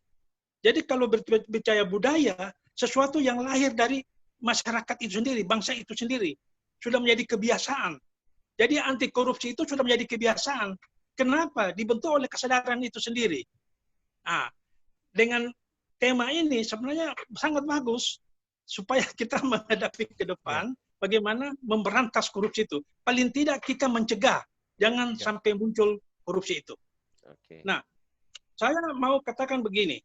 Jadi kalau berbicara budaya, sesuatu yang lahir dari masyarakat itu sendiri, bangsa itu sendiri, sudah menjadi kebiasaan. Jadi anti korupsi itu sudah menjadi kebiasaan. Kenapa? Dibentuk oleh kesadaran itu sendiri. Nah, dengan tema ini sebenarnya sangat bagus supaya kita menghadapi ke depan bagaimana memberantas korupsi itu. Paling tidak kita mencegah, jangan sampai muncul korupsi itu. Nah, saya mau katakan begini,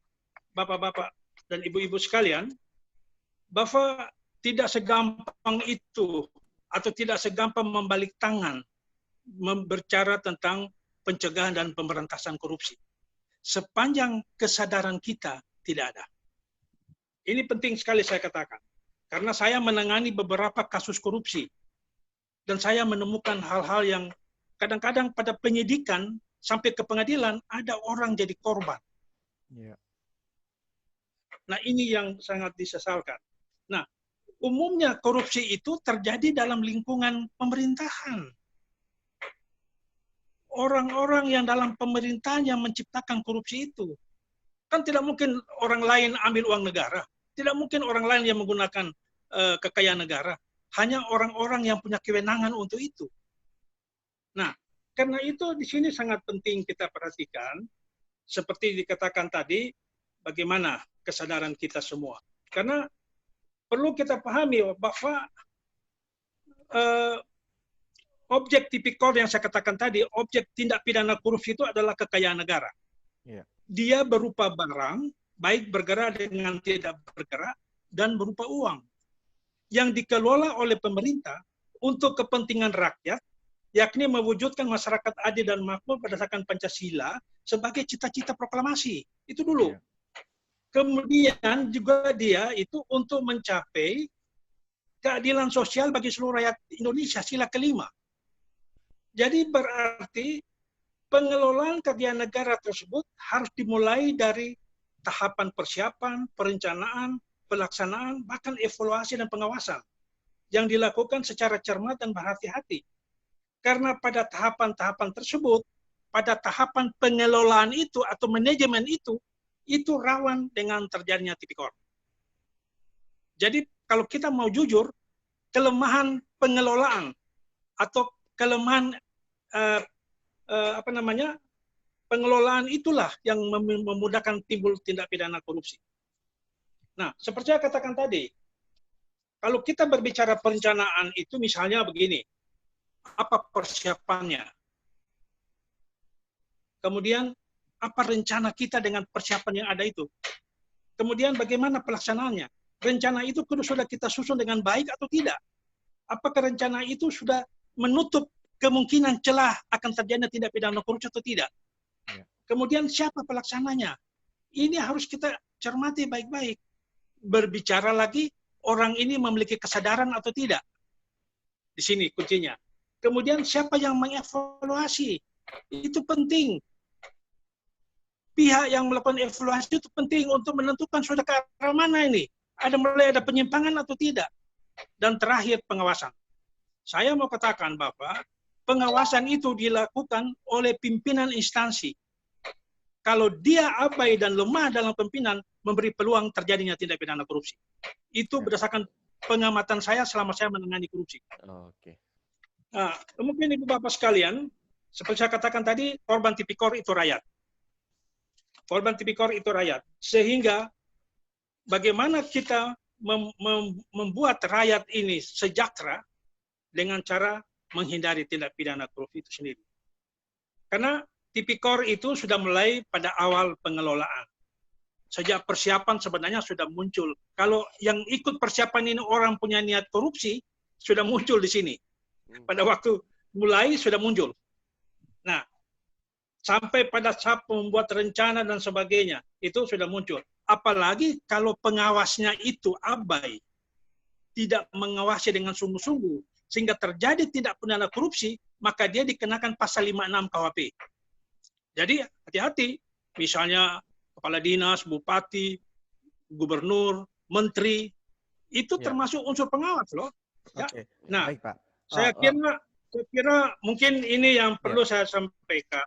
Bapak-bapak dan Ibu-ibu sekalian, bahwa tidak segampang itu atau tidak segampang membalik tangan berbicara tentang pencegahan dan pemberantasan korupsi. Sepanjang kesadaran kita tidak ada. Ini penting sekali saya katakan. Karena saya menangani beberapa kasus korupsi. Dan saya menemukan hal-hal yang kadang-kadang pada penyidikan sampai ke pengadilan ada orang jadi korban. Nah, ini yang sangat disesalkan. Nah, umumnya korupsi itu terjadi dalam lingkungan pemerintahan. Orang-orang yang dalam pemerintahan yang menciptakan korupsi itu. Kan tidak mungkin orang lain ambil uang negara. Tidak mungkin orang lain yang menggunakan kekayaan negara. Hanya orang-orang yang punya kewenangan untuk itu. Nah, karena itu di sini sangat penting kita perhatikan. Seperti dikatakan tadi, bagaimana kesadaran kita semua. Karena perlu kita pahami bahwa objek tipikor yang saya katakan tadi, objek tindak pidana korupsi itu adalah kekayaan negara. Dia berupa barang, baik bergerak dengan tidak bergerak, dan berupa uang. Yang dikelola oleh pemerintah untuk kepentingan rakyat, yakni mewujudkan masyarakat adil dan makmur berdasarkan Pancasila sebagai cita-cita proklamasi. Itu dulu. Kemudian juga dia itu untuk mencapai keadilan sosial bagi seluruh rakyat Indonesia, sila kelima. Jadi berarti pengelolaan kegiatan negara tersebut harus dimulai dari tahapan persiapan, perencanaan, pelaksanaan, bahkan evaluasi dan pengawasan yang dilakukan secara cermat dan berhati-hati. Karena pada tahapan-tahapan tersebut, pada tahapan pengelolaan itu atau manajemen itu rawan dengan terjadinya tipikor. Jadi kalau kita mau jujur, kelemahan pengelolaan atau kelemahan pengelolaan itulah yang memudahkan timbul tindak pidana korupsi. Nah, seperti yang katakan tadi, kalau kita berbicara perencanaan itu misalnya begini, apa persiapannya? Kemudian apa rencana kita dengan persiapan yang ada itu? Kemudian bagaimana pelaksanaannya? Rencana itu sudah kita susun dengan baik atau tidak? Apakah rencana itu sudah menutup kemungkinan celah akan terjadinya tindak pidana korupsi atau tidak? Kemudian siapa pelaksananya? Ini harus kita cermati baik-baik. Berbicara lagi, orang ini memiliki kesadaran atau tidak? Di sini kuncinya. Kemudian siapa yang mengevaluasi? Itu penting. Pihak yang melakukan evaluasi itu penting untuk menentukan sudah ke arah mana ini. Mulai ada penyimpangan atau tidak. Dan terakhir pengawasan. Saya mau katakan bahwa pengawasan itu dilakukan oleh pimpinan instansi. Kalau dia abai dan lemah dalam pimpinan, memberi peluang terjadinya tindak pidana korupsi. Itu berdasarkan pengamatan saya selama saya menangani korupsi. Oke. Nah, mungkin Ibu Bapak sekalian, seperti saya katakan tadi, korban tipikor itu rakyat. Korban tipikor itu rakyat. Sehingga bagaimana kita membuat rakyat ini sejahtera dengan cara menghindari tindak pidana korupsi itu sendiri. Karena tipikor itu sudah mulai pada awal pengelolaan. Sejak persiapan sebenarnya sudah muncul. Kalau yang ikut persiapan ini orang punya niat korupsi, sudah muncul di sini. Pada waktu mulai sudah muncul. Nah, sampai pada saat membuat rencana dan sebagainya, itu sudah muncul. Apalagi kalau pengawasnya itu abai, tidak mengawasi dengan sungguh-sungguh, sehingga terjadi tindak pidana korupsi, maka dia dikenakan pasal 56 KUHP. Jadi hati-hati, misalnya kepala dinas, bupati, gubernur, menteri, itu termasuk unsur pengawas loh. Ya. Nah, baik, Pak. Saya kira mungkin ini yang perlu saya sampaikan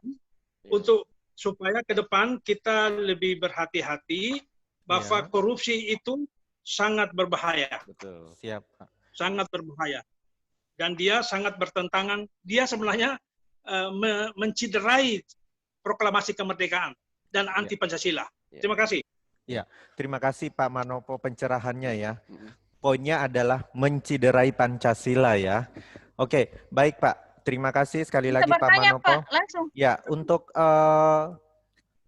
untuk supaya ke depan kita lebih berhati-hati bahwa korupsi itu sangat berbahaya. Betul. Siap, Pak. Sangat berbahaya. Dan dia sangat bertentangan, dia sebenarnya menciderai proklamasi kemerdekaan dan anti Pancasila. Terima kasih. Ya, terima kasih Pak Manopo pencerahannya ya. Poinnya adalah menciderai Pancasila ya. Oke, baik Pak. Terima kasih sekali lagi Pak Manopo. Pak, langsung. Ya, untuk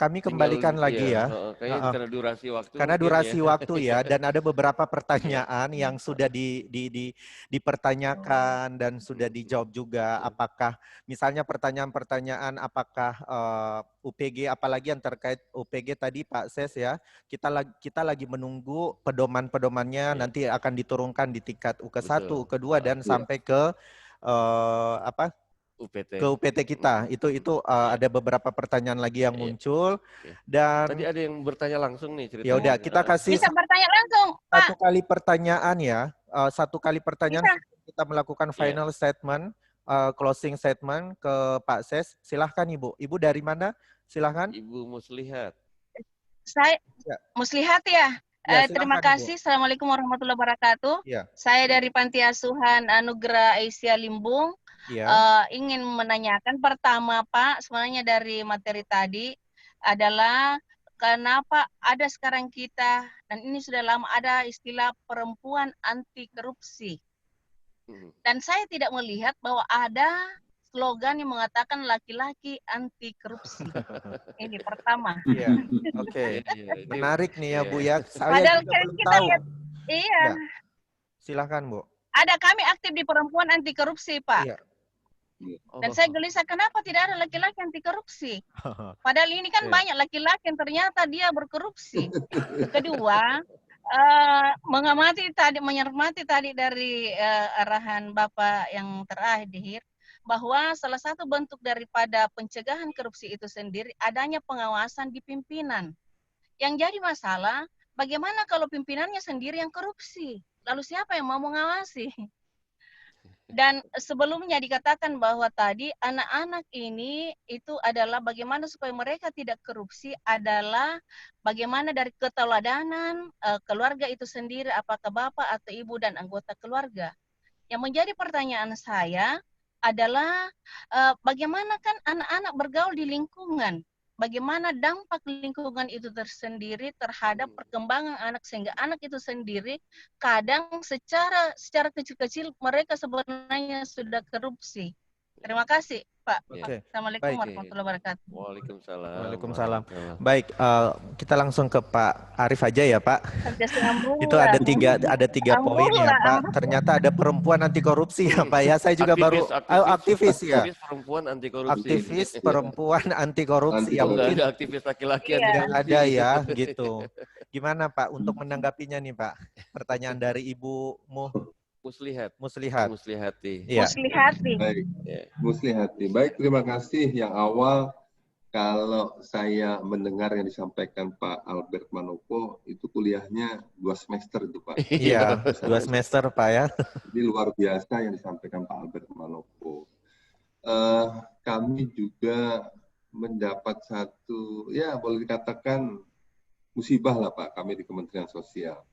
kami kembalikan lagi ya. Karena durasi waktu. Karena durasi waktu ya, dan ada beberapa pertanyaan yang sudah dipertanyakan dan sudah dijawab juga. Apakah misalnya pertanyaan-pertanyaan apakah UPG, apalagi yang terkait UPG tadi Pak Ses ya, kita lagi menunggu pedoman-pedomannya nanti akan diturunkan di tingkat UK1, UK2 dan sampai ke UPT. Ke UPT kita. Itu ada beberapa pertanyaan lagi yang muncul dan tadi ada yang bertanya langsung nih ceritanya. Ya udah, kita kasih bisa bertanya langsung, Pak. Satu kali pertanyaan ya. Satu kali pertanyaan kita melakukan final statement, closing statement ke Pak Ses. Silahkan Ibu. Ibu dari mana? Silahkan. Ibu Muslihat. Saya Muslihat ya. Terima kasih. Ibu. Assalamualaikum warahmatullahi wabarakatuh. Ya. Saya dari Panti Asuhan Anugerah Aisyah Limbung. Ya. Ingin menanyakan pertama Pak, sebenarnya dari materi tadi adalah kenapa ada sekarang kita, dan ini sudah lama ada istilah perempuan anti korupsi. Dan saya tidak melihat bahwa ada slogan yang mengatakan laki-laki anti korupsi. Ini pertama. Iya. Oke. Menarik nih ya Bu ya. Saya padahal juga belum kita tahu. lihat, iya. Ya. Silahkan Bu. Ada kami aktif di perempuan anti korupsi Pak. Iya. Dan saya gelisah kenapa tidak ada laki-laki anti korupsi. Padahal ini kan banyak laki-laki yang ternyata dia berkorupsi. Kedua, mencermati tadi dari arahan Bapak yang terakhir, bahwa salah satu bentuk daripada pencegahan korupsi itu sendiri adanya pengawasan di pimpinan. Yang jadi masalah, bagaimana kalau pimpinannya sendiri yang korupsi? Lalu siapa yang mau mengawasi? Dan sebelumnya dikatakan bahwa tadi anak-anak ini itu adalah bagaimana supaya mereka tidak korupsi adalah bagaimana dari keteladanan keluarga itu sendiri, apakah bapak atau ibu dan anggota keluarga. Yang menjadi pertanyaan saya adalah bagaimana kan anak-anak bergaul di lingkungan, bagaimana dampak lingkungan itu tersendiri terhadap perkembangan anak, sehingga anak itu sendiri kadang secara kecil-kecil mereka sebenarnya sudah korupsi. Terima kasih, Pak. Assalamualaikum warahmatullahi wabarakatuh. Waalaikumsalam. Waalaikumsalam. Baik, kita langsung ke Pak Arif aja ya, Pak. Itu ada tiga poin ya, Pak. Ternyata ada perempuan anti korupsi ya, Pak ya. Saya juga aktivis ya. Aktivis perempuan anti korupsi. Aktivis perempuan anti korupsi. Ya, mungkin ada aktivis laki-laki yang ada ya, gitu. Gimana Pak untuk menanggapinya nih, Pak? Pertanyaan dari Ibu Muslihati. Ya. Baik. Muslihati. Baik, terima kasih. Yang awal, kalau saya mendengar yang disampaikan Pak Albert Manopo, itu kuliahnya 2 semester itu Pak. Iya, 2 semester Pak ya. Jadi luar biasa yang disampaikan Pak Albert Manopo. Kami juga mendapat satu, ya boleh dikatakan musibah lah Pak, kami di Kementerian Sosial.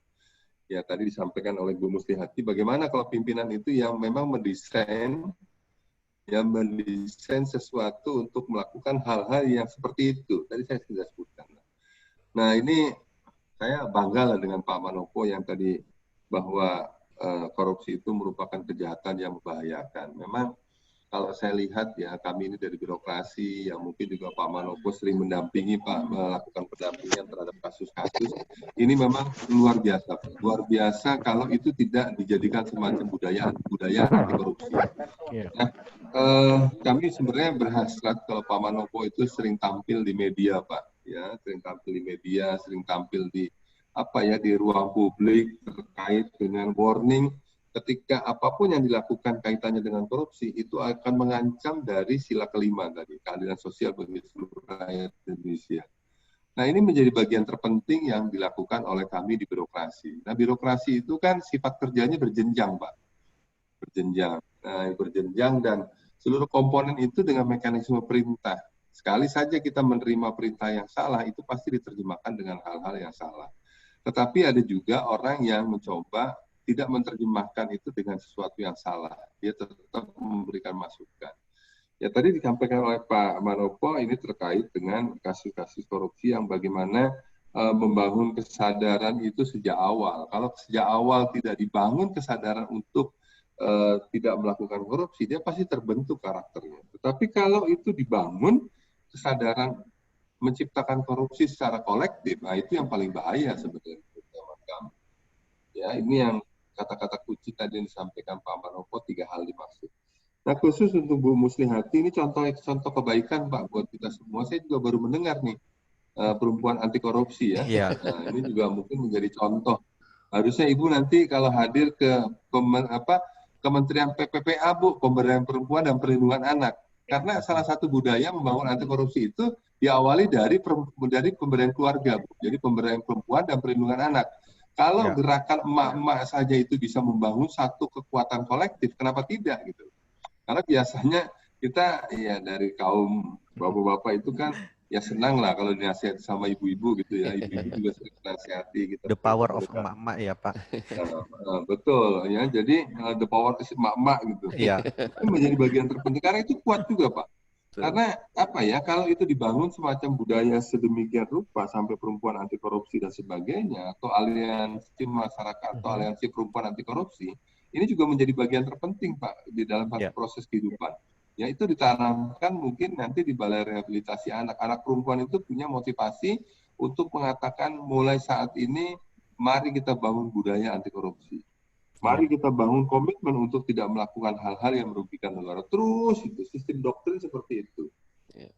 Ya tadi disampaikan oleh Bu Muslihati, bagaimana kalau pimpinan itu yang memang mendesain sesuatu untuk melakukan hal-hal yang seperti itu. Tadi saya sudah sebutkan. Nah ini saya bangga lah dengan Pak Manopo yang tadi bahwa korupsi itu merupakan kejahatan yang membahayakan. Memang kalau saya lihat ya kami ini dari birokrasi yang mungkin juga Pak Manopo sering mendampingi Pak melakukan pendampingan terhadap kasus-kasus ini memang luar biasa. Luar biasa kalau itu tidak dijadikan semacam budaya anti korupsi. Nah, kami sebenarnya berhasrat kalau Pak Manopo itu sering tampil di media Pak, ya sering tampil di media, sering tampil di di ruang publik terkait dengan warning. Ketika apapun yang dilakukan kaitannya dengan korupsi, itu akan mengancam dari sila kelima tadi, keadilan sosial bagi seluruh rakyat Indonesia. Nah, ini menjadi bagian terpenting yang dilakukan oleh kami di birokrasi. Nah, birokrasi itu kan sifat kerjanya berjenjang, Pak. Berjenjang dan seluruh komponen itu dengan mekanisme perintah. Sekali saja kita menerima perintah yang salah, itu pasti diterjemahkan dengan hal-hal yang salah. Tetapi ada juga orang yang mencoba tidak menerjemahkan itu dengan sesuatu yang salah. Dia tetap memberikan masukan. Ya tadi disampaikan oleh Pak Manopo ini terkait dengan kasus-kasus korupsi yang bagaimana membangun kesadaran itu sejak awal. Kalau sejak awal tidak dibangun kesadaran untuk tidak melakukan korupsi, dia pasti terbentuk karakternya. Tetapi kalau itu dibangun kesadaran menciptakan korupsi secara kolektif, nah itu yang paling bahaya sebenarnya. Ya ini yang kata-kata kunci tadi yang disampaikan Pak Manopo, 3 hal dimaksud. Nah khusus untuk Bu Muslihati ini contoh kebaikan Pak buat kita semua. Saya juga baru mendengar nih perempuan anti korupsi ya. Nah, ini juga mungkin menjadi contoh. Harusnya Ibu nanti kalau hadir ke Kementerian PPPA Bu, Pemberdayaan Perempuan dan Perlindungan Anak. Karena salah satu budaya membangun anti korupsi itu diawali dari pemberdayaan keluarga Bu. Jadi pemberdayaan perempuan dan perlindungan anak. Kalau gerakan emak-emak saja itu bisa membangun satu kekuatan kolektif, kenapa tidak gitu? Karena biasanya kita ya dari kaum bapak-bapak itu kan ya senang lah kalau dinasihati sama ibu-ibu gitu ya, ibu-ibu juga sering dinasihati gitu. The power of emak-emak ya Pak. Betul ya, jadi the power of emak-emak gitu. Iya. Itu menjadi bagian terpenting karena itu kuat juga Pak. Karena kalau itu dibangun semacam budaya sedemikian rupa sampai perempuan anti korupsi dan sebagainya, atau aliansi masyarakat atau aliansi perempuan anti korupsi, ini juga menjadi bagian terpenting Pak di dalam satu proses kehidupan. Ya itu ditanamkan mungkin nanti di balai rehabilitasi anak-anak perempuan itu punya motivasi untuk mengatakan mulai saat ini mari kita bangun budaya anti korupsi. Mari kita bangun komitmen untuk tidak melakukan hal-hal yang merugikan negara. Terus itu sistem doktrin seperti itu.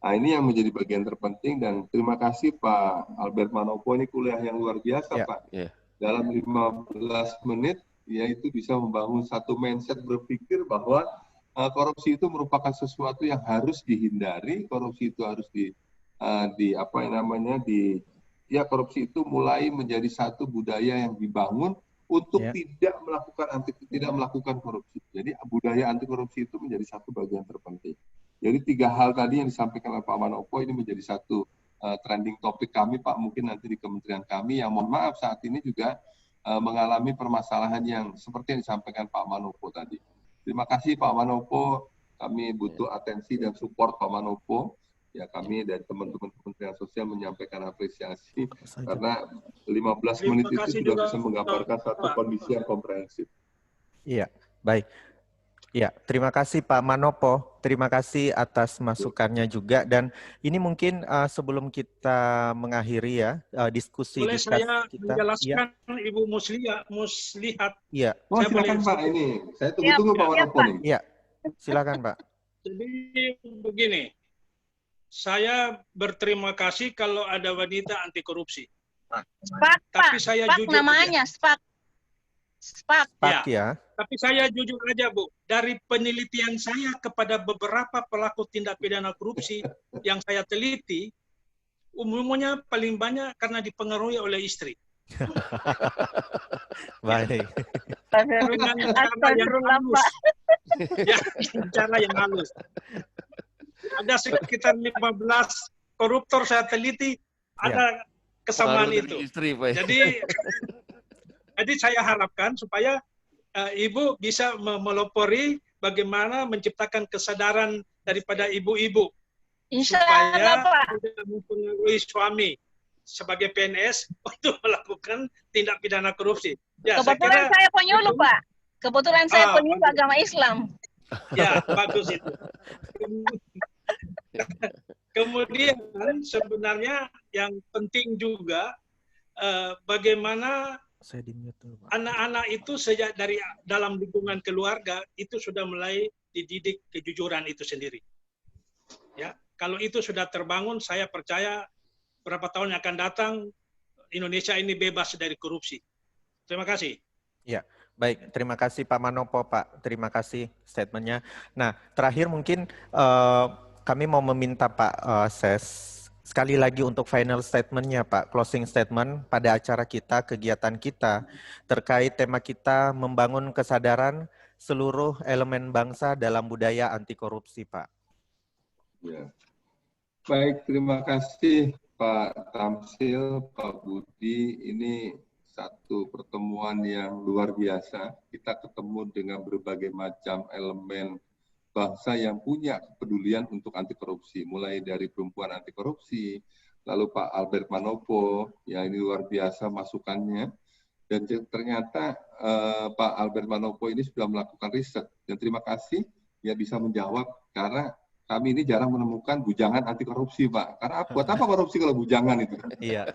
Nah ini yang menjadi bagian terpenting dan terima kasih Pak Albert Manopo, ini kuliah yang luar biasa Pak. Dalam 15 menit ya itu bisa membangun satu mindset berpikir bahwa korupsi itu merupakan sesuatu yang harus dihindari. Korupsi itu harus korupsi itu mulai menjadi satu budaya yang dibangun untuk tidak melakukan korupsi. Jadi budaya anti korupsi itu menjadi satu bagian terpenting. Jadi 3 hal tadi yang disampaikan oleh Pak Manopo ini menjadi satu trending topik kami, Pak, mungkin nanti di kementerian kami yang mohon maaf saat ini juga mengalami permasalahan yang seperti yang disampaikan Pak Manopo tadi. Terima kasih Pak Manopo, kami butuh atensi dan support Pak Manopo. Ya, kami dari teman-teman Kementerian Sosial menyampaikan apresiasi karena 15 menit itu sudah bisa menggambarkan satu kondisi yang komprehensif. Iya, baik. Ya, terima kasih Pak Manopo. Terima kasih atas masukannya juga. Dan ini mungkin sebelum kita mengakhiri ya diskusi boleh saya kita. menjelaskan Ibu Muslihat. Iya. Oh, silakan Pak, ini saya tunggu-tunggu Pak Manopo nih. Iya, silakan Pak. Jadi begini, saya berterima kasih kalau ada wanita anti korupsi. SPAK, tapi Pak. saya SPAK jujur namanya, SPAK. SPAK ya. Tapi saya jujur aja, Bu. Dari penelitian saya kepada beberapa pelaku tindak pidana korupsi yang saya teliti, umumnya paling banyak karena dipengaruhi oleh istri. Baik. Dengan cara yang halus. Ya, cara yang halus. Ada sekitar 15 koruptor saya teliti, ada kesamaan itu. Istri, Pak. Jadi saya harapkan supaya Ibu bisa melopori bagaimana menciptakan kesadaran daripada ibu-ibu supaya tidak mempengaruhi suami sebagai PNS untuk melakukan tindak pidana korupsi. Ya, kebetulan saya penyuluh, Pak. Kebetulan saya penyuluh agama Islam. Ya, bagus itu. Kemudian sebenarnya yang penting juga bagaimana anak-anak itu sejak dari dalam lingkungan keluarga itu sudah mulai dididik kejujuran itu sendiri. Ya, kalau itu sudah terbangun, saya percaya berapa tahun yang akan datang Indonesia ini bebas dari korupsi. Terima kasih. Ya, baik. Terima kasih Pak Manopo, Pak. Terima kasih statementnya. Nah, terakhir mungkin kami mau meminta Pak Ses sekali lagi untuk final statementnya Pak, closing statement pada acara kita, kegiatan kita terkait tema kita membangun kesadaran seluruh elemen bangsa dalam budaya anti korupsi, Pak. Ya. Baik, terima kasih Pak Tamsil, Pak Budi. Ini satu pertemuan yang luar biasa. Kita ketemu dengan berbagai macam elemen bangsa yang punya kepedulian untuk anti korupsi, mulai dari perempuan anti korupsi, lalu Pak Albert Manopo, ya ini luar biasa masukannya, dan ternyata Pak Albert Manopo ini sudah melakukan riset, dan terima kasih ya bisa menjawab, karena kami ini jarang menemukan bujangan anti korupsi, Pak, karena buat apa korupsi kalau bujangan itu? Iya.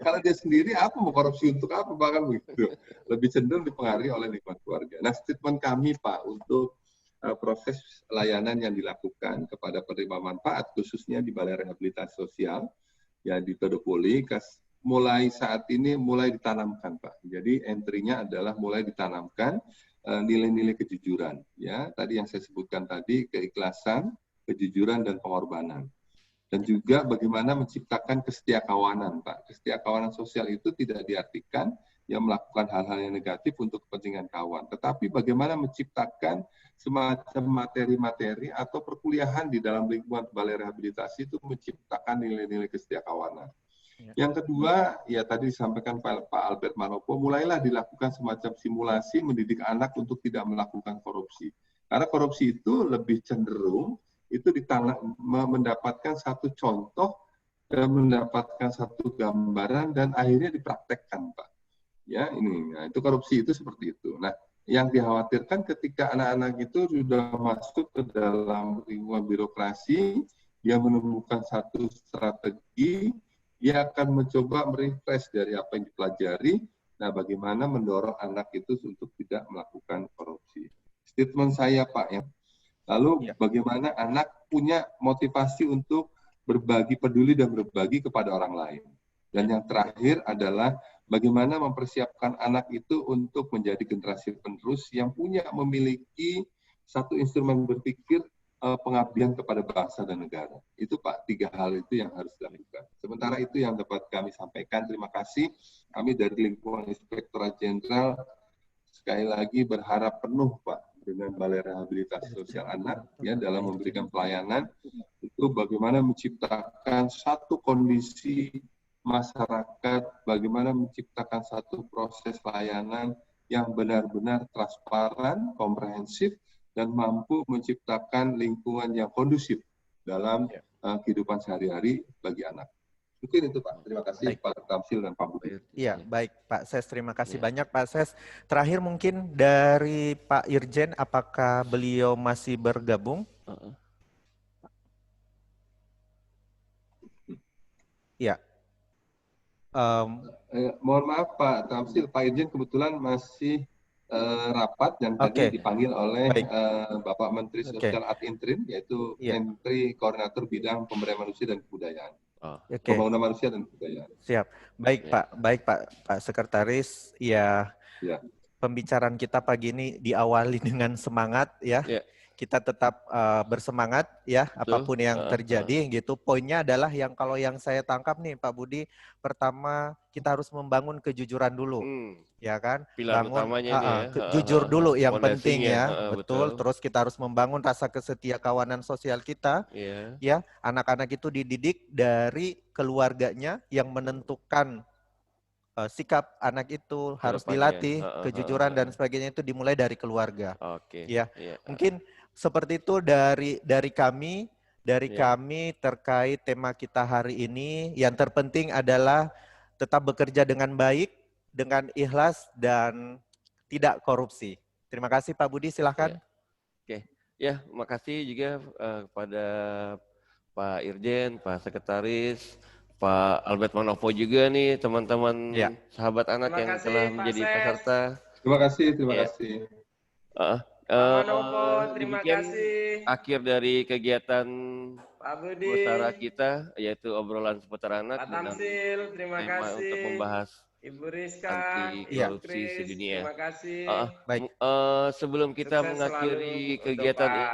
Kalau dia sendiri apa mau korupsi untuk apa, bahkan begitu, lebih cenderung dipengaruhi oleh lingkungan keluarga. Nah, statement kami Pak untuk proses layanan yang dilakukan kepada penerima manfaat, khususnya di Balai Rehabilitasi Sosial, ya di Todopoli, mulai saat ini mulai ditanamkan, Pak. Jadi entry-nya adalah mulai ditanamkan nilai-nilai kejujuran. Ya, tadi yang saya sebutkan tadi, keikhlasan, kejujuran, dan pengorbanan. Dan juga bagaimana menciptakan kesetiakawanan, Pak. Kesetiakawanan sosial itu tidak diartikan yang melakukan hal-hal yang negatif untuk kepentingan kawan. Tetapi bagaimana menciptakan semacam materi-materi atau perkuliahan di dalam lingkungan balai rehabilitasi itu menciptakan nilai-nilai kesetiakawanan. Yang kedua, ya tadi disampaikan Pak Albert Manopo, mulailah dilakukan semacam simulasi mendidik anak untuk tidak melakukan korupsi. Karena korupsi itu lebih cenderung itu mendapatkan satu contoh, mendapatkan satu gambaran, dan akhirnya dipraktekkan, Pak. Ya, ini, nah, itu korupsi itu seperti itu. Nah, yang dikhawatirkan ketika anak-anak itu sudah masuk ke dalam lingkungan birokrasi, dia menemukan satu strategi, dia akan mencoba merefresh dari apa yang dipelajari. Nah, bagaimana mendorong anak itu untuk tidak melakukan korupsi. Statement saya, Pak, ya. Lalu bagaimana anak punya motivasi untuk berbagi, peduli dan berbagi kepada orang lain. Dan yang terakhir adalah bagaimana mempersiapkan anak itu untuk menjadi generasi penerus yang memiliki satu instrumen berpikir pengabdian kepada bangsa dan negara. Itu Pak, 3 hal itu yang harus dilakukan. Sementara itu yang dapat kami sampaikan. Terima kasih. Kami dari lingkungan Inspektorat Jenderal sekali lagi berharap penuh Pak dengan Balai Rehabilitasi Sosial Anak ya dalam memberikan pelayanan itu bagaimana menciptakan satu kondisi masyarakat, bagaimana menciptakan satu proses layanan yang benar-benar transparan, komprehensif, dan mampu menciptakan lingkungan yang kondusif dalam kehidupan sehari-hari bagi anak. Mungkin itu Pak. Terima kasih Pak Tamsil dan Pak Budi. Iya, baik Pak Ses. Terima kasih banyak Pak Ses. Terakhir mungkin dari Pak Irjen, apakah beliau masih bergabung? Iya. Mohon maaf Pak Tamsil, Pak Irjen kebetulan masih rapat dan tadi dipanggil oleh Bapak Menteri Sosial ad interim, yaitu Menteri Koordinator Bidang Pemberdayaan Manusia dan Kebudayaan. Pembangunan Manusia dan Kebudayaan. Siap. Baik Pak Sekretaris. Ya. Pembicaraan kita pagi ini diawali dengan semangat ya. Kita tetap bersemangat ya, apapun yang terjadi gitu. Poinnya adalah yang kalau yang saya tangkap nih Pak Budi, pertama kita harus membangun kejujuran dulu. Ya kan? Pilar utamanya jujur dulu yang penting ya. Betul. Terus kita harus membangun rasa kesetiakawanan sosial kita. Ya, anak-anak itu dididik dari keluarganya yang menentukan sikap anak itu harus dilatih, kejujuran dan sebagainya itu dimulai dari keluarga. Ya. Mungkin seperti itu dari kami terkait tema kita hari ini. Yang terpenting adalah tetap bekerja dengan baik, dengan ikhlas dan tidak korupsi. Terima kasih Pak Budi, silahkan. Ya, makasih juga kepada Pak Irjen, Pak Sekretaris, Pak Albert Manopo juga nih, teman-teman sahabat anak yang telah menjadi peserta. Terima kasih. Terima kasih. Akhir dari kegiatan Bosara kita, yaitu obrolan seputar anak. Pak Tamsil, terima kasih. Untuk membahas Ibu Rizka, anti korupsi sedunia. Terima kasih. Baik. Sebelum kita mengakhiri kegiatan ini,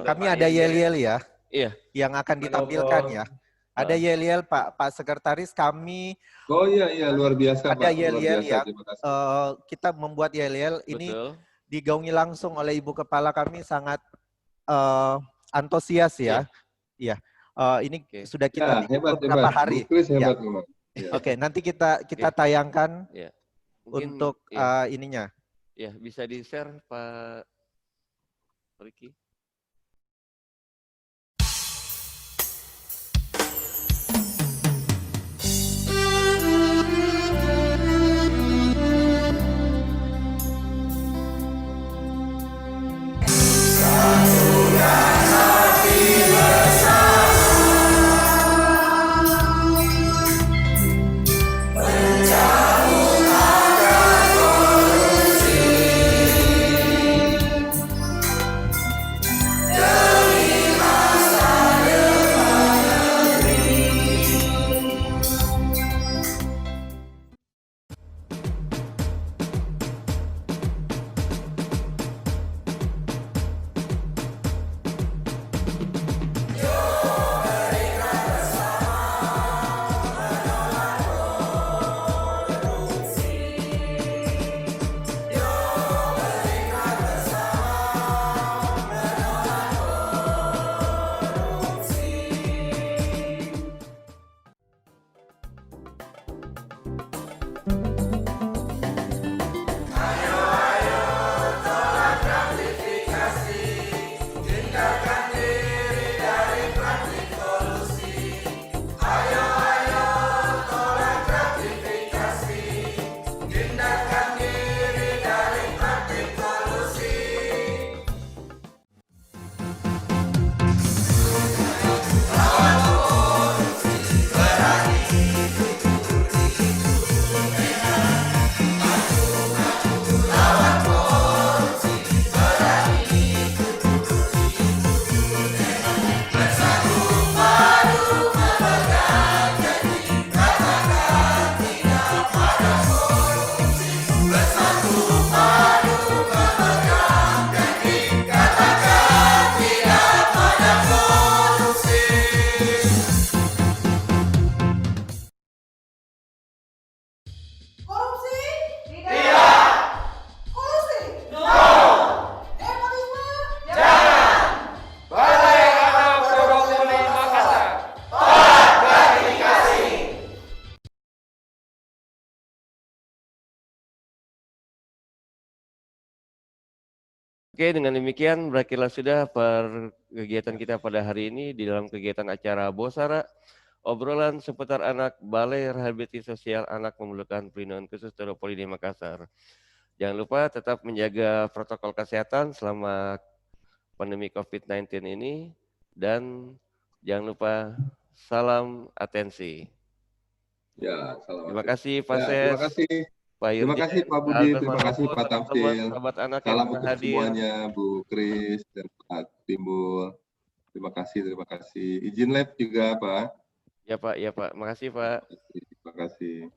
kami ada yel-yel ya. Iya. Yang akan ditampilkan ya. Ada yel-yel Pak Sekretaris, kami. Oh iya luar biasa ada Pak. Yel-yel ya. Kita membuat yel-yel ini digaungi langsung oleh Ibu Kepala kami, sangat antusias ya. Iya. Ini sudah kita beberapa hari. Hebat. Oke, nanti kita tayangkan untuk ininya. Ya, bisa di-share Pak Riki. Oke, dengan demikian berakhirlah sudah kegiatan kita pada hari ini di dalam kegiatan acara Bosara, obrolan seputar anak Balai Rehabilitasi Sosial Anak Memerlukan Perlindungan Khusus Todopoli di Makassar. Jangan lupa tetap menjaga protokol kesehatan selama pandemi COVID-19 ini, dan jangan lupa salam atensi. Ya, salam. Terima kasih Pak Ya, Ses. terima kasih. Pak Terima Yurjen, kasih Pak Budi, terima kasih Pak Tamsil. sahabat anak Salam yang untuk hadir. semuanya, Bu Kris dan Pak Timbul. Terima kasih, terima kasih. Izin lab juga Pak. Ya Pak, ya Pak. Makasih Pak. Terima kasih.